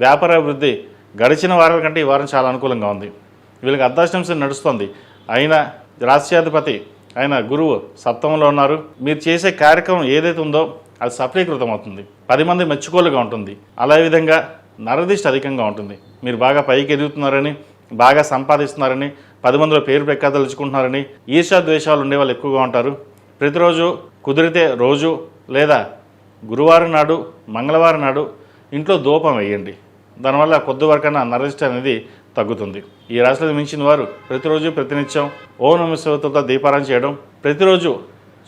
Speaker 1: వ్యాపార అభివృద్ధి గడిచిన వారాల కంటే ఈ వారం చాలా అనుకూలంగా ఉంది. వీళ్ళకి అర్ధాష్టంశం నడుస్తుంది. అయినా రాశ్యాధిపతి అయిన గురువు సప్తమంలో ఉన్నారు. మీరు చేసే కార్యక్రమం ఏదైతే ఉందో అది సఫలీకృతం అవుతుంది. 10 మంది మెచ్చుకోలుగా ఉంటుంది. అలా విధంగా నరదిష్టి అధికంగా ఉంటుంది. మీరు బాగా పైకి ఎదుగుతున్నారని, బాగా సంపాదిస్తున్నారని, 10 మందిలో పేరు ప్రఖ్యాతలు తెచ్చుకుంటున్నారని ఈర్ష్యా ద్వేషాలు ఉండే వాళ్ళు ఎక్కువగా ఉంటారు. ప్రతిరోజు కుదిరితే రోజు లేదా గురువారం నాడు, మంగళవారం నాడు ఇంట్లో ధూపం వేయండి. దానివల్ల కొద్ది వరకైనా నరదిష్టి అనేది తగ్గుతుంది. ఈ రాశిలో మించిన వారు ప్రతిరోజు ప్రతినిత్యం ఓం నమః శివాయతో దీపారాధన చేయడం, ప్రతిరోజు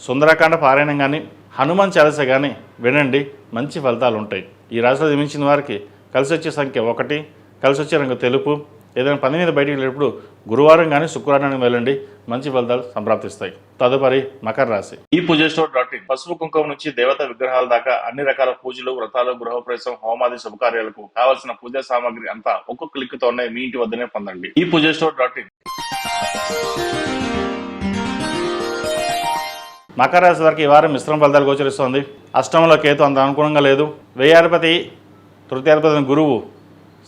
Speaker 1: సుందరకాండ పారాయణం కానీ, హనుమాన్ చాలీసా కానీ వినండి. మంచి ఫలితాలు ఉంటాయి. ఈ రాశిలో జన్మించిన వారికి కలిసి వచ్చే సంఖ్య 1, కలిసి వచ్చే రంగు తెలుపు. ఏదైనా పని మీద బయటికి వెళ్ళేటప్పుడు గురువారం కానీ శుక్రవారం వెళ్ళండి. మంచి ఫలితాలు సంప్రాప్తిస్తాయి. తదుపరి మకర రాశి. ఈ పూజస్టోర్.in పసుపు కుంకుమ నుంచి దేవతా విగ్రహాల దాకా అన్ని రకాల పూజలు, వ్రతాలు, గృహప్రవేశం, హోమాది శుభకార్యాలకు కావాల్సిన పూజా సామాగ్రి అంతా ఒక్కొక్క క్లిక్ తోనే మీ ఇంటి వద్దనే పొందండి. ఈ పూజస్టోర్.in. మకర రాశి వారికి ఈ వారం మిశ్రమ ఫలితాలు గోచరిస్తోంది. అష్టమంలో కేతు అంత అనుకూలంగా లేదు. వ్యయాధిపతి తృతీయాధిపతి గురువు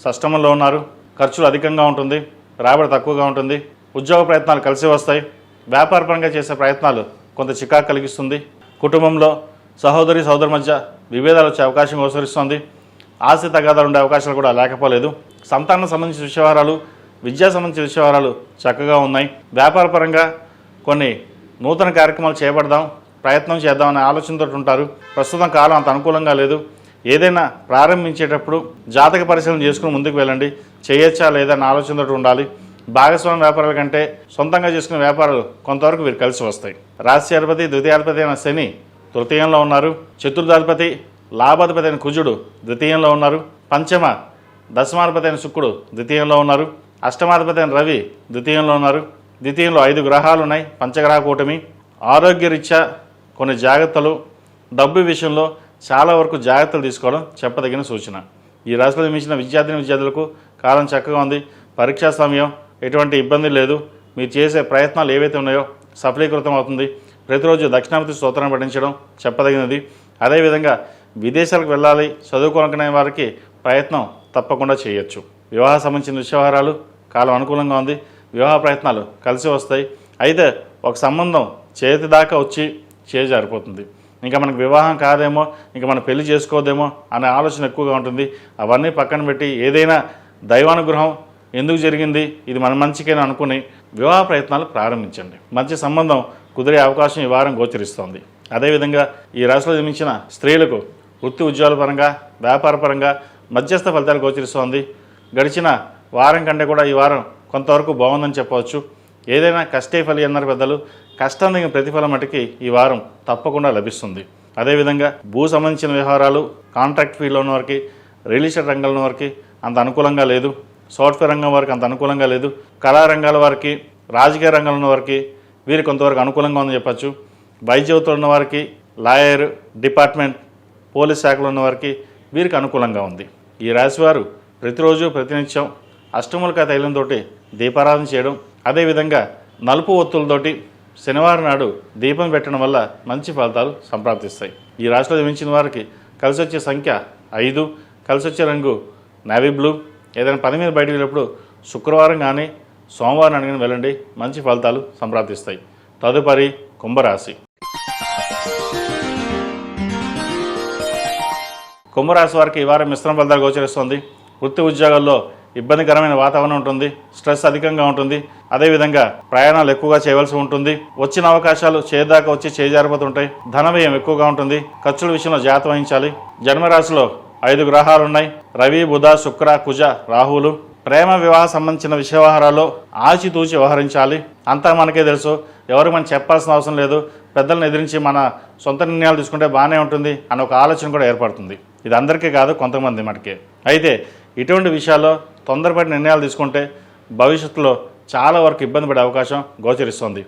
Speaker 1: షష్టమంలో ఉన్నారు. ఖర్చులు అధికంగా ఉంటుంది. రాబడి తక్కువగా ఉంటుంది. ఉద్యోగ ప్రయత్నాలు కలిసి వస్తాయి. వ్యాపారపరంగా చేసే ప్రయత్నాలు కొంత చికాకు కలిగిస్తుంది. కుటుంబంలో సహోదరి మధ్య విభేదాలు వచ్చే అవకాశం గోచరిస్తుంది. ఆస్తి తగాదాలు ఉండే అవకాశాలు కూడా లేకపోలేదు. సంతానం సంబంధించిన విషయవారాలు, విద్యా సంబంధించిన విషయవారాలు చక్కగా ఉన్నాయి. వ్యాపారపరంగా కొన్ని నూతన కార్యక్రమాలు చేపడదాం, ప్రయత్నం చేద్దామనే ఆలోచనతో ఉంటారు. ప్రస్తుతం కాలం అంత అనుకూలంగా లేదు. ఏదైనా ప్రారంభించేటప్పుడు జాతక పరిశీలన చేసుకుని ముందుకు వెళ్ళండి. చేయొచ్చా లేదా అన్న ఆలోచనతో ఉండాలి. భాగస్వామ్య వ్యాపారాల కంటే సొంతంగా చేసుకునే వ్యాపారాలు కొంతవరకు వీరు కలిసి వస్తాయి. రాశ్యాధిపతి ద్వితీయాధిపతి అయిన శని తృతీయంలో ఉన్నారు. చతుర్థాధిపతి లాభాధిపతి అయిన కుజుడు ద్వితీయంలో ఉన్నారు. పంచమ దశమాధిపతి అయిన శుక్రుడు ద్వితీయంలో ఉన్నారు. అష్టమాధిపతి అయిన రవి ద్వితీయంలో ఉన్నారు. ద్వితీయంలో 5 గ్రహాలు ఉన్నాయి. పంచగ్రహ కూటమి. ఆరోగ్యరీత్యా కొన్ని జాగ్రత్తలు, డబ్బు విషయంలో చాలా వరకు జాగ్రత్తలు తీసుకోవడం చెప్పదగిన సూచన. ఈ రాశిలో మించిన విద్యార్థులకు కాలం చక్కగా ఉంది. పరీక్షా సమయం. ఎటువంటి ఇబ్బంది లేదు. మీరు చేసే ప్రయత్నాలు ఏవైతే ఉన్నాయో సఫలీకృతం అవుతుంది. ప్రతిరోజు దక్షిణామూర్తి స్తోత్రం పఠించడం చెప్పదగినది. అదేవిధంగా విదేశాలకు వెళ్ళాలి చదువుకోనుకునే వారికి ప్రయత్నం తప్పకుండా చేయొచ్చు. వివాహ సంబంధించిన విషయవారాలు కాలం అనుకూలంగా ఉంది. వివాహ ప్రయత్నాలు కలిసి వస్తాయి. అయితే ఒక సంబంధం చేతి దాకా వచ్చి చేజారిపోతుంది. ఇంకా మనకు వివాహం కాదేమో, ఇంకా మనం పెళ్లి చేసుకోవద్దేమో అనే ఆలోచన ఎక్కువగా ఉంటుంది. అవన్నీ పక్కన పెట్టి ఏదైనా దైవానుగ్రహం ఎందుకు జరిగింది, ఇది మన మంచికేనా అనుకుని వివాహ ప్రయత్నాలు ప్రారంభించండి. మంచి సంబంధం కుదిరే అవకాశం ఈ వారం గోచరిస్తోంది. అదేవిధంగా ఈ రాశిలో జన్మించిన స్త్రీలకు వృత్తి ఉద్యోగాల పరంగా, వ్యాపార పరంగా మధ్యస్థ ఫలితాలు గోచరిస్తోంది. గడిచిన వారం కంటే కూడా ఈ వారం కొంతవరకు బాగుందని చెప్పవచ్చు. ఏదైనా కష్టే ఫలి అన్నారు పెద్దలు, కష్టం తగిన ప్రతిఫలం మటుకి ఈ వారం తప్పకుండా లభిస్తుంది. అదేవిధంగా భూ సంబంధించిన వ్యవహారాలు, కాంట్రాక్ట్ ఫీల్డ్లో ఉన్న వారికి, రియల్ ఎస్టేట్ రంగంలో వారికి అంత అనుకూలంగా లేదు. సాఫ్ట్వేర్ రంగం వారికి అంత అనుకూలంగా లేదు. కళారంగాల వారికి, రాజకీయ రంగంలో ఉన్న వారికి వీరికి కొంతవరకు అనుకూలంగా ఉందని చెప్పచ్చు. వైద్యవతులు ఉన్న వారికి, లాయర్ డిపార్ట్మెంట్, పోలీస్ శాఖలో ఉన్న వారికి వీరికి అనుకూలంగా ఉంది. ఈ రాశివారు ప్రతిరోజు ప్రతినిత్యం అష్టమూలికా తైలంతో దీపారాధన చేయడం, అదేవిధంగా నలుపు ఒత్తులతోటి శనివారం నాడు దీపం పెట్టడం వల్ల మంచి ఫలితాలు సంప్రాప్తిస్తాయి. ఈ రాశిలో జన్మించిన వారికి కలిసి వచ్చే సంఖ్య 5, కలిసి వచ్చే రంగు నేవీ బ్లూ. ఏదైనా పని మీద బయటకు వెళ్ళినప్పుడు శుక్రవారం కానీ సోమవారం అడిగిన వెళ్ళండి, మంచి ఫలితాలు సంప్రాప్తిస్తాయి. తదుపరి కుంభరాశి. కుంభరాశి వారికి ఈ వారం మిశ్రమ ఫలితాలు గోచరిస్తుంది. వృత్తి ఉద్యోగాల్లో ఇబ్బందికరమైన వాతావరణం ఉంటుంది, స్ట్రెస్ అధికంగా ఉంటుంది. అదేవిధంగా ప్రయాణాలు ఎక్కువగా చేయవలసి ఉంటుంది. వచ్చిన అవకాశాలు చేదాకా వచ్చి చేజారిపోతుంటాయి. ధన వ్యయం ఎక్కువగా ఉంటుంది. ఖర్చుల విషయంలో జాగ్రత్త వహించాలి. జన్మరాశిలో 5 గ్రహాలు ఉన్నాయి: రవి, బుధ, శుక్ర, కుజ, రాహువులు. ప్రేమ వివాహ సంబంధించిన వ్యవహారాల్లో ఆచితూచి వ్యవహరించాలి. అంతా మనకే తెలుసు, ఎవరు మనం చెప్పాల్సిన అవసరం లేదు. పెద్దలను ఎదిరించి మన సొంత నిర్ణయాలు తీసుకుంటే బాగానే ఉంటుంది అనే ఒక ఆలోచన కూడా ఏర్పడుతుంది. ఇది అందరికీ కాదు, కొంతమంది మటుకే. అయితే ఇటువంటి విషయాల్లో తొందరపడి నిర్ణయాలు తీసుకుంటే భవిష్యత్తులో చాలా వరకు ఇబ్బంది పడే అవకాశం గోచరిస్తుంది.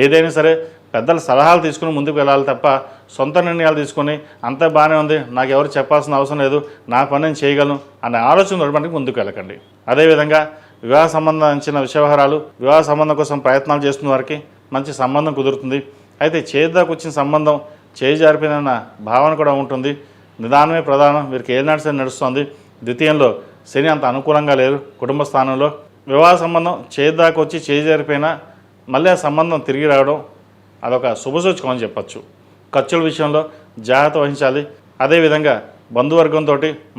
Speaker 1: ఏదైనా సరే పెద్దల సలహాలు తీసుకుని ముందుకు వెళ్ళాలి తప్ప సొంత నిర్ణయాలు తీసుకొని అంతా బాగానే ఉంది, నాకు ఎవరు చెప్పాల్సిన అవసరం లేదు, నా పని నేను చేయగలను అనే ఆలోచన నడపడానికి ముందుకు వెళ్ళకండి. అదేవిధంగా వివాహ సంబంధించిన వ్యవహారాలు, వివాహ సంబంధం కోసం ప్రయత్నాలు చేస్తున్న వారికి మంచి సంబంధం కుదురుతుంది. అయితే చేతిదాకా వచ్చిన సంబంధం చేజారిపోయిన భావన కూడా ఉంటుంది. నిదానమే ప్రధానం. వీరికి ఏనాడు శని నడుస్తుంది. ద్వితీయంలో శని అంత అనుకూలంగా లేదు. కుటుంబ స్థానంలో వివాహ సంబంధం చేతిదాకా వచ్చి చేజారిపోయినా మళ్ళీ ఆ సంబంధం తిరిగి రావడం అదొక శుభసూచకం అని చెప్పచ్చు. ఖర్చుల విషయంలో జాగ్రత్త వహించాలి. అదేవిధంగా బంధువర్గంతో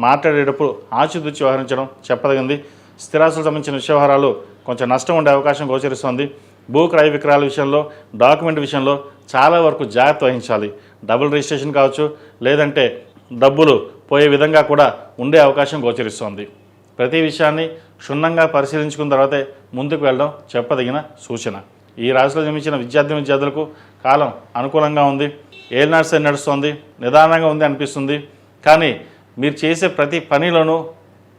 Speaker 1: మాట్లాడేటప్పుడు ఆచితూచి వ్యవహరించడం చెప్పదగింది. స్థిరాస్తులకు సంబంధించిన వ్యవహారాలు కొంచెం నష్టం ఉండే అవకాశం గోచరిస్తుంది. భూ క్రయ విక్రయాల విషయంలో, డాక్యుమెంట్ విషయంలో చాలా వరకు జాగ్రత్త వహించాలి. డబుల్ రిజిస్ట్రేషన్ కావచ్చు, లేదంటే డబ్బులు పోయే విధంగా కూడా ఉండే అవకాశం గోచరిస్తోంది. ప్రతి విషయాన్ని క్షుణ్ణంగా పరిశీలించుకున్న తర్వాతే ముందుకు వెళ్ళడం చెప్పదగిన సూచన. ఈ రాశిలో జన్మించిన విద్యార్థులకు కాలం అనుకూలంగా ఉంది. ఏలినాటి శని నడుస్తోంది. నిదానంగా ఉంది అనిపిస్తుంది. కానీ మీరు చేసే ప్రతి పనిలోనూ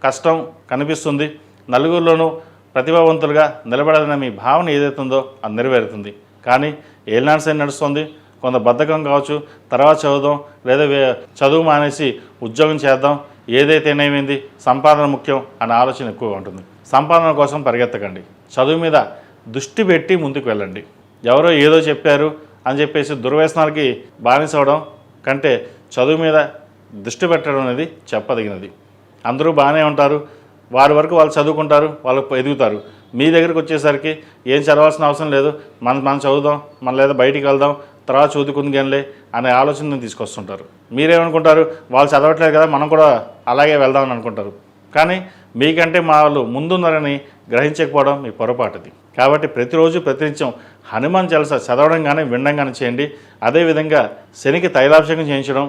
Speaker 1: కష్టం కనిపిస్తుంది. నలుగురిలోనూ ప్రతిభావంతులుగా నిలబడాలనే మీ భావన ఏదైతుందో అది నెరవేరుతుంది. కానీ ఏలినాటి శని నడుస్తుంది. కొంత బద్ధకం కావచ్చు, తర్వాత చదువుదాం, లేదా చదువు మానేసి ఉద్యోగం చేద్దాం, ఏదైతేనేమైంది సంపాదన ముఖ్యం అనే ఆలోచన ఎక్కువగా ఉంటుంది. సంపాదన కోసం పరిగెత్తకండి. చదువు మీద దృష్టి పెట్టి ముందుకు వెళ్ళండి. ఎవరో ఏదో చెప్పారు అని చెప్పేసి దుర్వ్యసనాలకి బానిసవడం కంటే చదువు మీద దృష్టి పెట్టడం అనేది చెప్పదగినది. అందరూ బాగానే ఉంటారు, వారి వరకు వాళ్ళు చదువుకుంటారు, వాళ్ళు ఎదుగుతారు. మీ దగ్గరికి వచ్చేసరికి ఏం చదవాల్సిన అవసరం లేదు, మనం చదువుదాం, మనం లేదా బయటికి వెళ్దాం, తర్వాత చదువుకుందిగానిలే అనే ఆలోచనను తీసుకొస్తుంటారు. మీరేమనుకుంటారు, వాళ్ళు చదవట్లేదు కదా మనం కూడా అలాగే వెళ్దామని అనుకుంటారు. కానీ మీకంటే మా వాళ్ళు ముందున్నారని గ్రహించకపోవడం మీ పొరపాటుది. కాబట్టి ప్రతిరోజు ప్రతినిత్యం హనుమాన్ చాలీసా చదవడం కానీ వినడం కానీ చేయండి. అదేవిధంగా శనికి తైలాభిషేకం చేయించడం,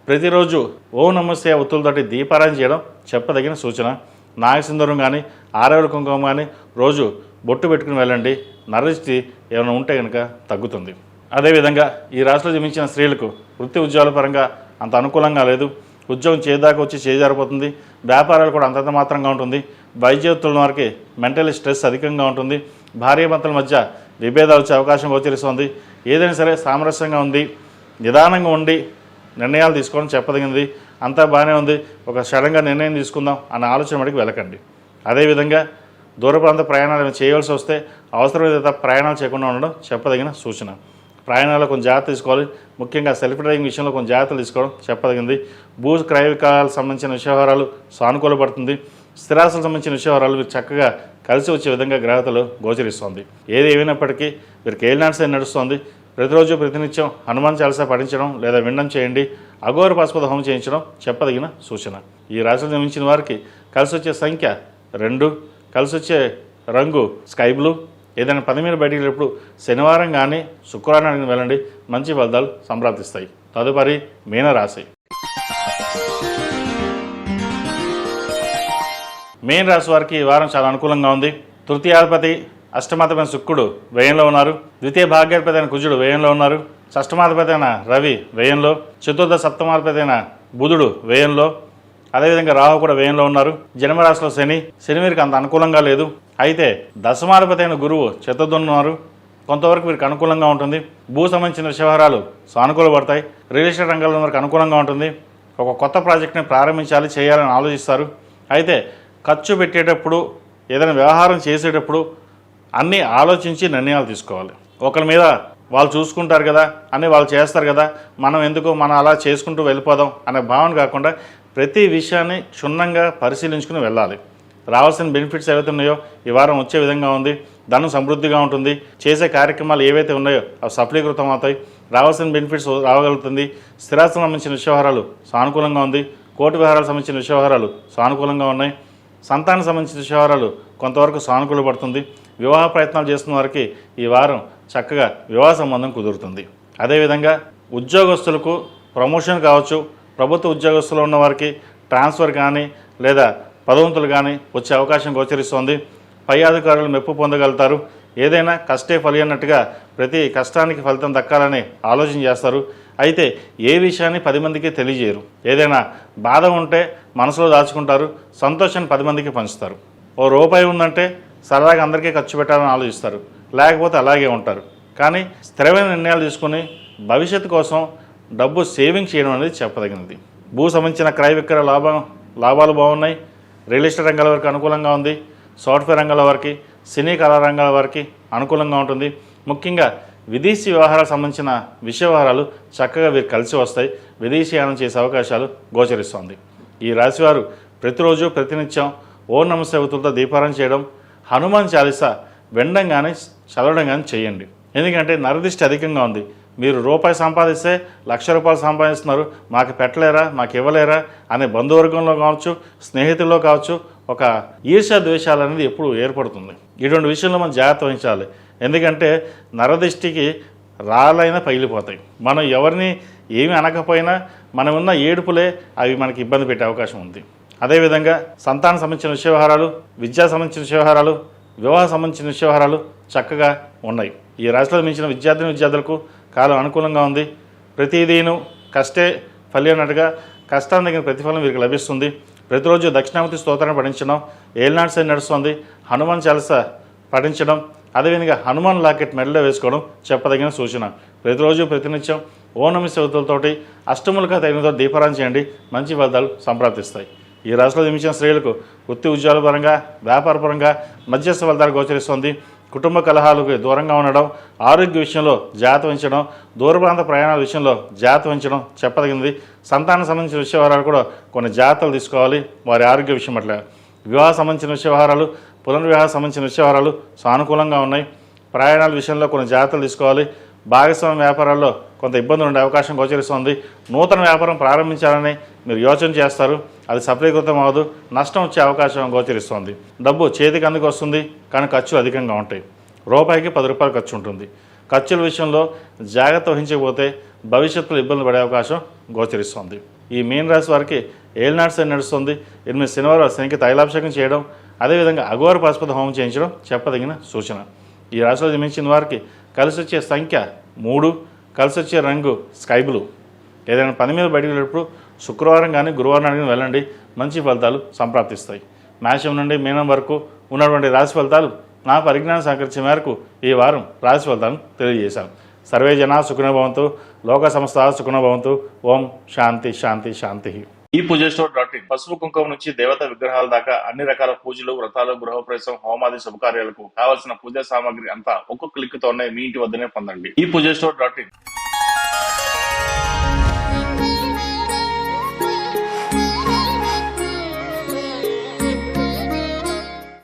Speaker 1: ప్రతిరోజు ఓం నమస్తే ఒత్తులతోటి దీపారాధన చేయడం చెప్పదగిన సూచన. నాగసింధూరం కానీ, ఆరవెల కుంకుమ కానీ రోజు బొట్టు పెట్టుకుని వెళ్ళండి. నరదిష్టి ఏమైనా ఉంటే కనుక తగ్గుతుంది. అదేవిధంగా ఈ రాశిలో జన్మించిన స్త్రీలకు వృత్తి ఉద్యోగాల పరంగా అంత అనుకూలంగా లేదు. ఉద్యోగం చేదాకా వచ్చి చేజారిపోతుంది. వ్యాపారాలు కూడా అంతంత మాత్రంగా ఉంటుంది. వైద్యోత్తుల వారికి మెంటల్ స్ట్రెస్ అధికంగా ఉంటుంది. భార్యాభర్తల మధ్య విభేదాలు వచ్చే అవకాశం గోచరిస్తుంది. ఏదైనా సరే సామరస్యంగా ఉంది, నిదానంగా ఉండి నిర్ణయాలు తీసుకోవడం చెప్పదగినది. అంతా బాగానే ఉంది, ఒక సడన్గా నిర్ణయం తీసుకుందాం అన్న ఆలోచన మటుకు వెళ్ళకండి. అదేవిధంగా దూర ప్రాంత ప్రయాణాలు చేయవలసి వస్తే అవసరమైతే తప్ప ప్రయాణాలు చేయకుండా ఉండడం చెప్పదగిన సూచన. ప్రయాణాల్లో కొంచెం జాగ్రత్త తీసుకోవాలి. ముఖ్యంగా సెల్ఫ్ డ్రైవింగ్ విషయంలో కొంచెం జాగ్రత్తలు తీసుకోవడం చెప్పదగింది. భూ క్రయ విక్రయాలకు సంబంధించిన వ్యవహారాలు సానుకూలపడుతుంది. స్థిరాస్తులకు సంబంధించిన వ్యవహారాలు మీరు చక్కగా కలిసి వచ్చే విధంగా గ్రహతలు గోచరిస్తోంది. ఏది ఏమైనప్పటికీ వీరికి ఏలినాటి శని నడుస్తోంది. ప్రతిరోజు ప్రతినిత్యం హనుమాన్ చాలీసా పఠించడం లేదా వినడం చేయండి. అఘోర పాశుపత హోమం చేయించడం చెప్పదగిన సూచన. ఈ రాశిలో జన్మించిన వారికి కలిసి వచ్చే సంఖ్య 2, కలిసి వచ్చే రంగు స్కై బ్లూ. ఏదైనా పని మీద బయటికి వెళ్ళినప్పుడు శనివారం కానీ శుక్రవారం వెళ్ళండి, మంచి ఫలితాలు సంప్రాప్తిస్తాయి. తదుపరి మీనరాశి. మీన రాశి వారికి ఈ వారం చాలా అనుకూలంగా ఉంది. తృతీయాధిపతి అష్టమాధిపతి శుక్రుడు వ్యయంలో ఉన్నారు. ద్వితీయ భాగ్యాధిపతి అయిన కుజుడు వ్యయంలో ఉన్నారు. షష్టమాధిపతి అయిన రవి వ్యయంలో, చతుర్థ సప్తమాధిపతి అయిన బుధుడు వ్యయంలో, అదేవిధంగా రాహు కూడా వ్యయంలో ఉన్నారు. జన్మరాశిలో శని వీరికి అంత అనుకూలంగా లేదు. అయితే దశమాధిపతి అయిన గురువు చతుర్థంలో ఉన్నారు. కొంతవరకు వీరికి అనుకూలంగా ఉంటుంది. భూ సంబంధించిన వ్యవహారాలు సానుకూలపడతాయి. రియల్ ఎస్టేట్ రంగంలో వరకు అనుకూలంగా ఉంటుంది. ఒక కొత్త ప్రాజెక్ట్ని ప్రారంభించాలి, చేయాలని ఆలోచిస్తారు. అయితే ఖర్చు పెట్టేటప్పుడు, ఏదైనా వ్యవహారం చేసేటప్పుడు అన్నీ ఆలోచించి నిర్ణయాలు తీసుకోవాలి. ఒకరి మీద వాళ్ళు చూసుకుంటారు కదా, అన్నీ వాళ్ళు చేస్తారు కదా, మనం అలా చేసుకుంటూ వెళ్ళిపోదాం అనే భావన కాకుండా ప్రతి విషయాన్ని క్షుణ్ణంగా పరిశీలించుకుని వెళ్ళాలి. రావాల్సిన బెనిఫిట్స్ ఏవైతే ఉన్నాయో ఈ వారం వచ్చే విధంగా ఉంది. ధనం సమృద్ధిగా ఉంటుంది. చేసే కార్యక్రమాలు ఏవైతే ఉన్నాయో అవి సఫలీకృతం అవుతాయి. రావాల్సిన బెనిఫిట్స్ రాగలుగుతుంది. స్థిరాస్తులకు సంబంధించిన వ్యవహారాలు సానుకూలంగా ఉంది. కోర్టు వ్యవహారాలకు సంబంధించిన వ్యవహారాలు సానుకూలంగా ఉన్నాయి. సంతానం సంబంధించిన వ్యవహారాలు కొంతవరకు సానుకూల పడుతుంది. వివాహ ప్రయత్నాలు చేస్తున్న వారికి ఈ వారం చక్కగా వివాహ సంబంధం కుదురుతుంది. అదేవిధంగా ఉద్యోగస్తులకు ప్రమోషన్ కావచ్చు, ప్రభుత్వ ఉద్యోగస్తులు ఉన్న వారికి ట్రాన్స్ఫర్ కానీ లేదా పదోన్నతులు కానీ వచ్చే అవకాశం గోచరిస్తోంది. పై అధికారులు మెప్పు పొందగలుగుతారు. ఏదైనా కష్టే ఫలి అన్నట్టుగా ప్రతి కష్టానికి ఫలితం దక్కాలని ఆలోచన చేస్తారు. అయితే ఏ విషయాన్ని 10 మందికి తెలియజేయరు. ఏదైనా బాధ ఉంటే మనసులో దాచుకుంటారు. సంతోషాన్ని 10 మందికి పంచుతారు. రూపాయి ఉందంటే సరదాగా అందరికీ ఖర్చు పెట్టాలని ఆలోచిస్తారు. లేకపోతే అలాగే ఉంటారు. కానీ స్థిరమైన నిర్ణయాలు తీసుకుని భవిష్యత్తు కోసం డబ్బు సేవింగ్ చేయడం అనేది చెప్పదగినది. భూ సంబంధించిన క్రయ విక్రయ లాభాలు బాగున్నాయి. రియల్ ఎస్టేట్ రంగాల వారికి అనుకూలంగా ఉంది. సాఫ్ట్వేర్ రంగాల వారికి, సినీ కళా రంగాల వారికి అనుకూలంగా ఉంటుంది. ముఖ్యంగా విదేశీ వ్యవహారాలకు సంబంధించిన వ్యవహారాలు చక్కగా వీరు కలిసి వస్తాయి. విదేశీయానం చేసే అవకాశాలు గోచరిస్తోంది. ఈ రాశివారు ప్రతిరోజు ప్రతినిత్యం ఓం నమః శివాయతో దీపారాధన చేయడం, హనుమాన్ చాలీసా వినడం కానీ చదవడం కానీ చేయండి. ఎందుకంటే నరదిష్టి అధికంగా ఉంది. మీరు రూపాయి సంపాదిస్తే ₹1,00,000 సంపాదిస్తున్నారు, మాకు పెట్టలేరా, మాకు ఇవ్వలేరా అనే బంధువర్గంలో కావచ్చు, స్నేహితుల్లో కావచ్చు ఒక ఈర్ష్య ద్వేషాలు అనేది ఎప్పుడు ఏర్పడుతుంది. ఇటువంటి విషయంలో మనం జాగ్రత్త వహించాలి. ఎందుకంటే నరదిష్టికి రాళ్ళైనా పగిలిపోతాయి. మనం ఎవరిని ఏమి అనకపోయినా మనం ఉన్న ఏడుపులే అవి మనకి ఇబ్బంది పెట్టే అవకాశం ఉంది. అదేవిధంగా సంతానం సంబంధించిన వ్యవహారాలు, విద్యా సంబంధించిన వ్యవహారాలు, వివాహ సంబంధించిన వ్యవహారాలు చక్కగా ఉన్నాయి. ఈ రాశిలో మించిన విద్యార్థులకు కాలం అనుకూలంగా ఉంది. ప్రతిదీను కష్టే ఫలి అన్నట్టుగా కష్టాన్ని తగిన ప్రతిఫలం వీరికి లభిస్తుంది. ప్రతిరోజు దక్షిణామూర్తి స్తోత్రాన్ని పఠించడం, ఏలినాటి శని నడుస్తుంది, హనుమాన్ చాలీసా పఠించడం, అదేవిధంగా హనుమాన్ లాకెట్ మెడలో వేసుకోవడం చెప్పదగిన సూచన. ప్రతిరోజు ప్రతినిత్యం ఓం నమః శివాయతోటి అష్టములుగా తగినతో దీపారాధన చేయండి, మంచి ఫలితాలు సంప్రాప్తిస్తాయి. ఈ రాశిలో జన్మించిన స్త్రీలకు వృత్తి ఉద్యోగాల పరంగా, వ్యాపార పరంగా మధ్యస్థ ఫలితాలు గోచరిస్తుంది. కుటుంబ కలహాలకు దూరంగా ఉండడం, ఆరోగ్య విషయంలో జాగ్రత్త వహించడం, దూర ప్రాంత ప్రయాణాల విషయంలో జాగ్రత్త వహించడం చెప్పదగినది. సంతానం సంబంధించిన వ్యవహారాలు కూడా కొన్ని జాగ్రత్తలు తీసుకోవాలి వారి ఆరోగ్య విషయం పట్ల. వివాహ సంబంధించిన వ్యవహారాలు, పునర్వివాహ సంబంధించిన వ్యవహారాలు సానుకూలంగా ఉన్నాయి. ప్రయాణాల విషయంలో కొన్ని జాగ్రత్తలు తీసుకోవాలి. భాగస్వామ్య వ్యాపారాల్లో కొంత ఇబ్బందులు ఉండే అవకాశం గోచరిస్తుంది. నూతన వ్యాపారం ప్రారంభించాలని మీరు యోచన చేస్తారు, అది సఫలీకృతం అవ్వదు, నష్టం వచ్చే అవకాశం గోచరిస్తుంది. డబ్బు చేతికి అందుకు వస్తుంది, కానీ ఖర్చులు అధికంగా ఉంటాయి. రూపాయికి ₹10 ఖర్చు ఉంటుంది. ఖర్చుల విషయంలో జాగ్రత్త వహించకపోతే భవిష్యత్తులో ఇబ్బంది పడే అవకాశం గోచరిస్తుంది. ఈ మీన రాశి వారికి ఏలినాటి శని నడుస్తుంది. 8 శనివారాలు శనికి తైలాభిషేకం చేయడం, అదేవిధంగా అఘోర పాశుపత హోమం చేయించడం చెప్పదగిన సూచన. ఈ రాశిలో జన్మించిన వారికి కలిసి వచ్చే సంఖ్య 3, కలిసి వచ్చే రంగు స్కై బ్లూ. ఏదైనా పని మీద బయటకు వెళ్ళేటప్పుడు శుక్రవారం కానీ గురువారం కానీ వెళ్ళండి, మంచి ఫలితాలు సంప్రాప్తిస్తాయి. మేషం నుండి మీనం వరకు ఉన్నటువంటి రాశి ఫలితాలు నా పరిజ్ఞానం సహకరించే మేరకు ఈ వారం రాశి ఫలితాలను తెలియజేశాను. సర్వే జనా సుఖినో భవంతు, లోక సమస్త సుఖినో భవంతు. ఓం శాంతి శాంతి శాంతి. ఈ పూజస్టోర్.in పసుపు కుంకుమ నుంచి దేవత విగ్రహాల దాకా అన్ని రకాల పూజలు, వ్రతాలు, గృహప్రవేశం, హోమాది శుభకార్యాలకు కావలసిన పూజా సామాగ్రి అంతా ఒక్కొక్క క్లిక్ తోనే మీ ఇంటి వద్దనే పొందండి. ఈ పూజస్టోర్.in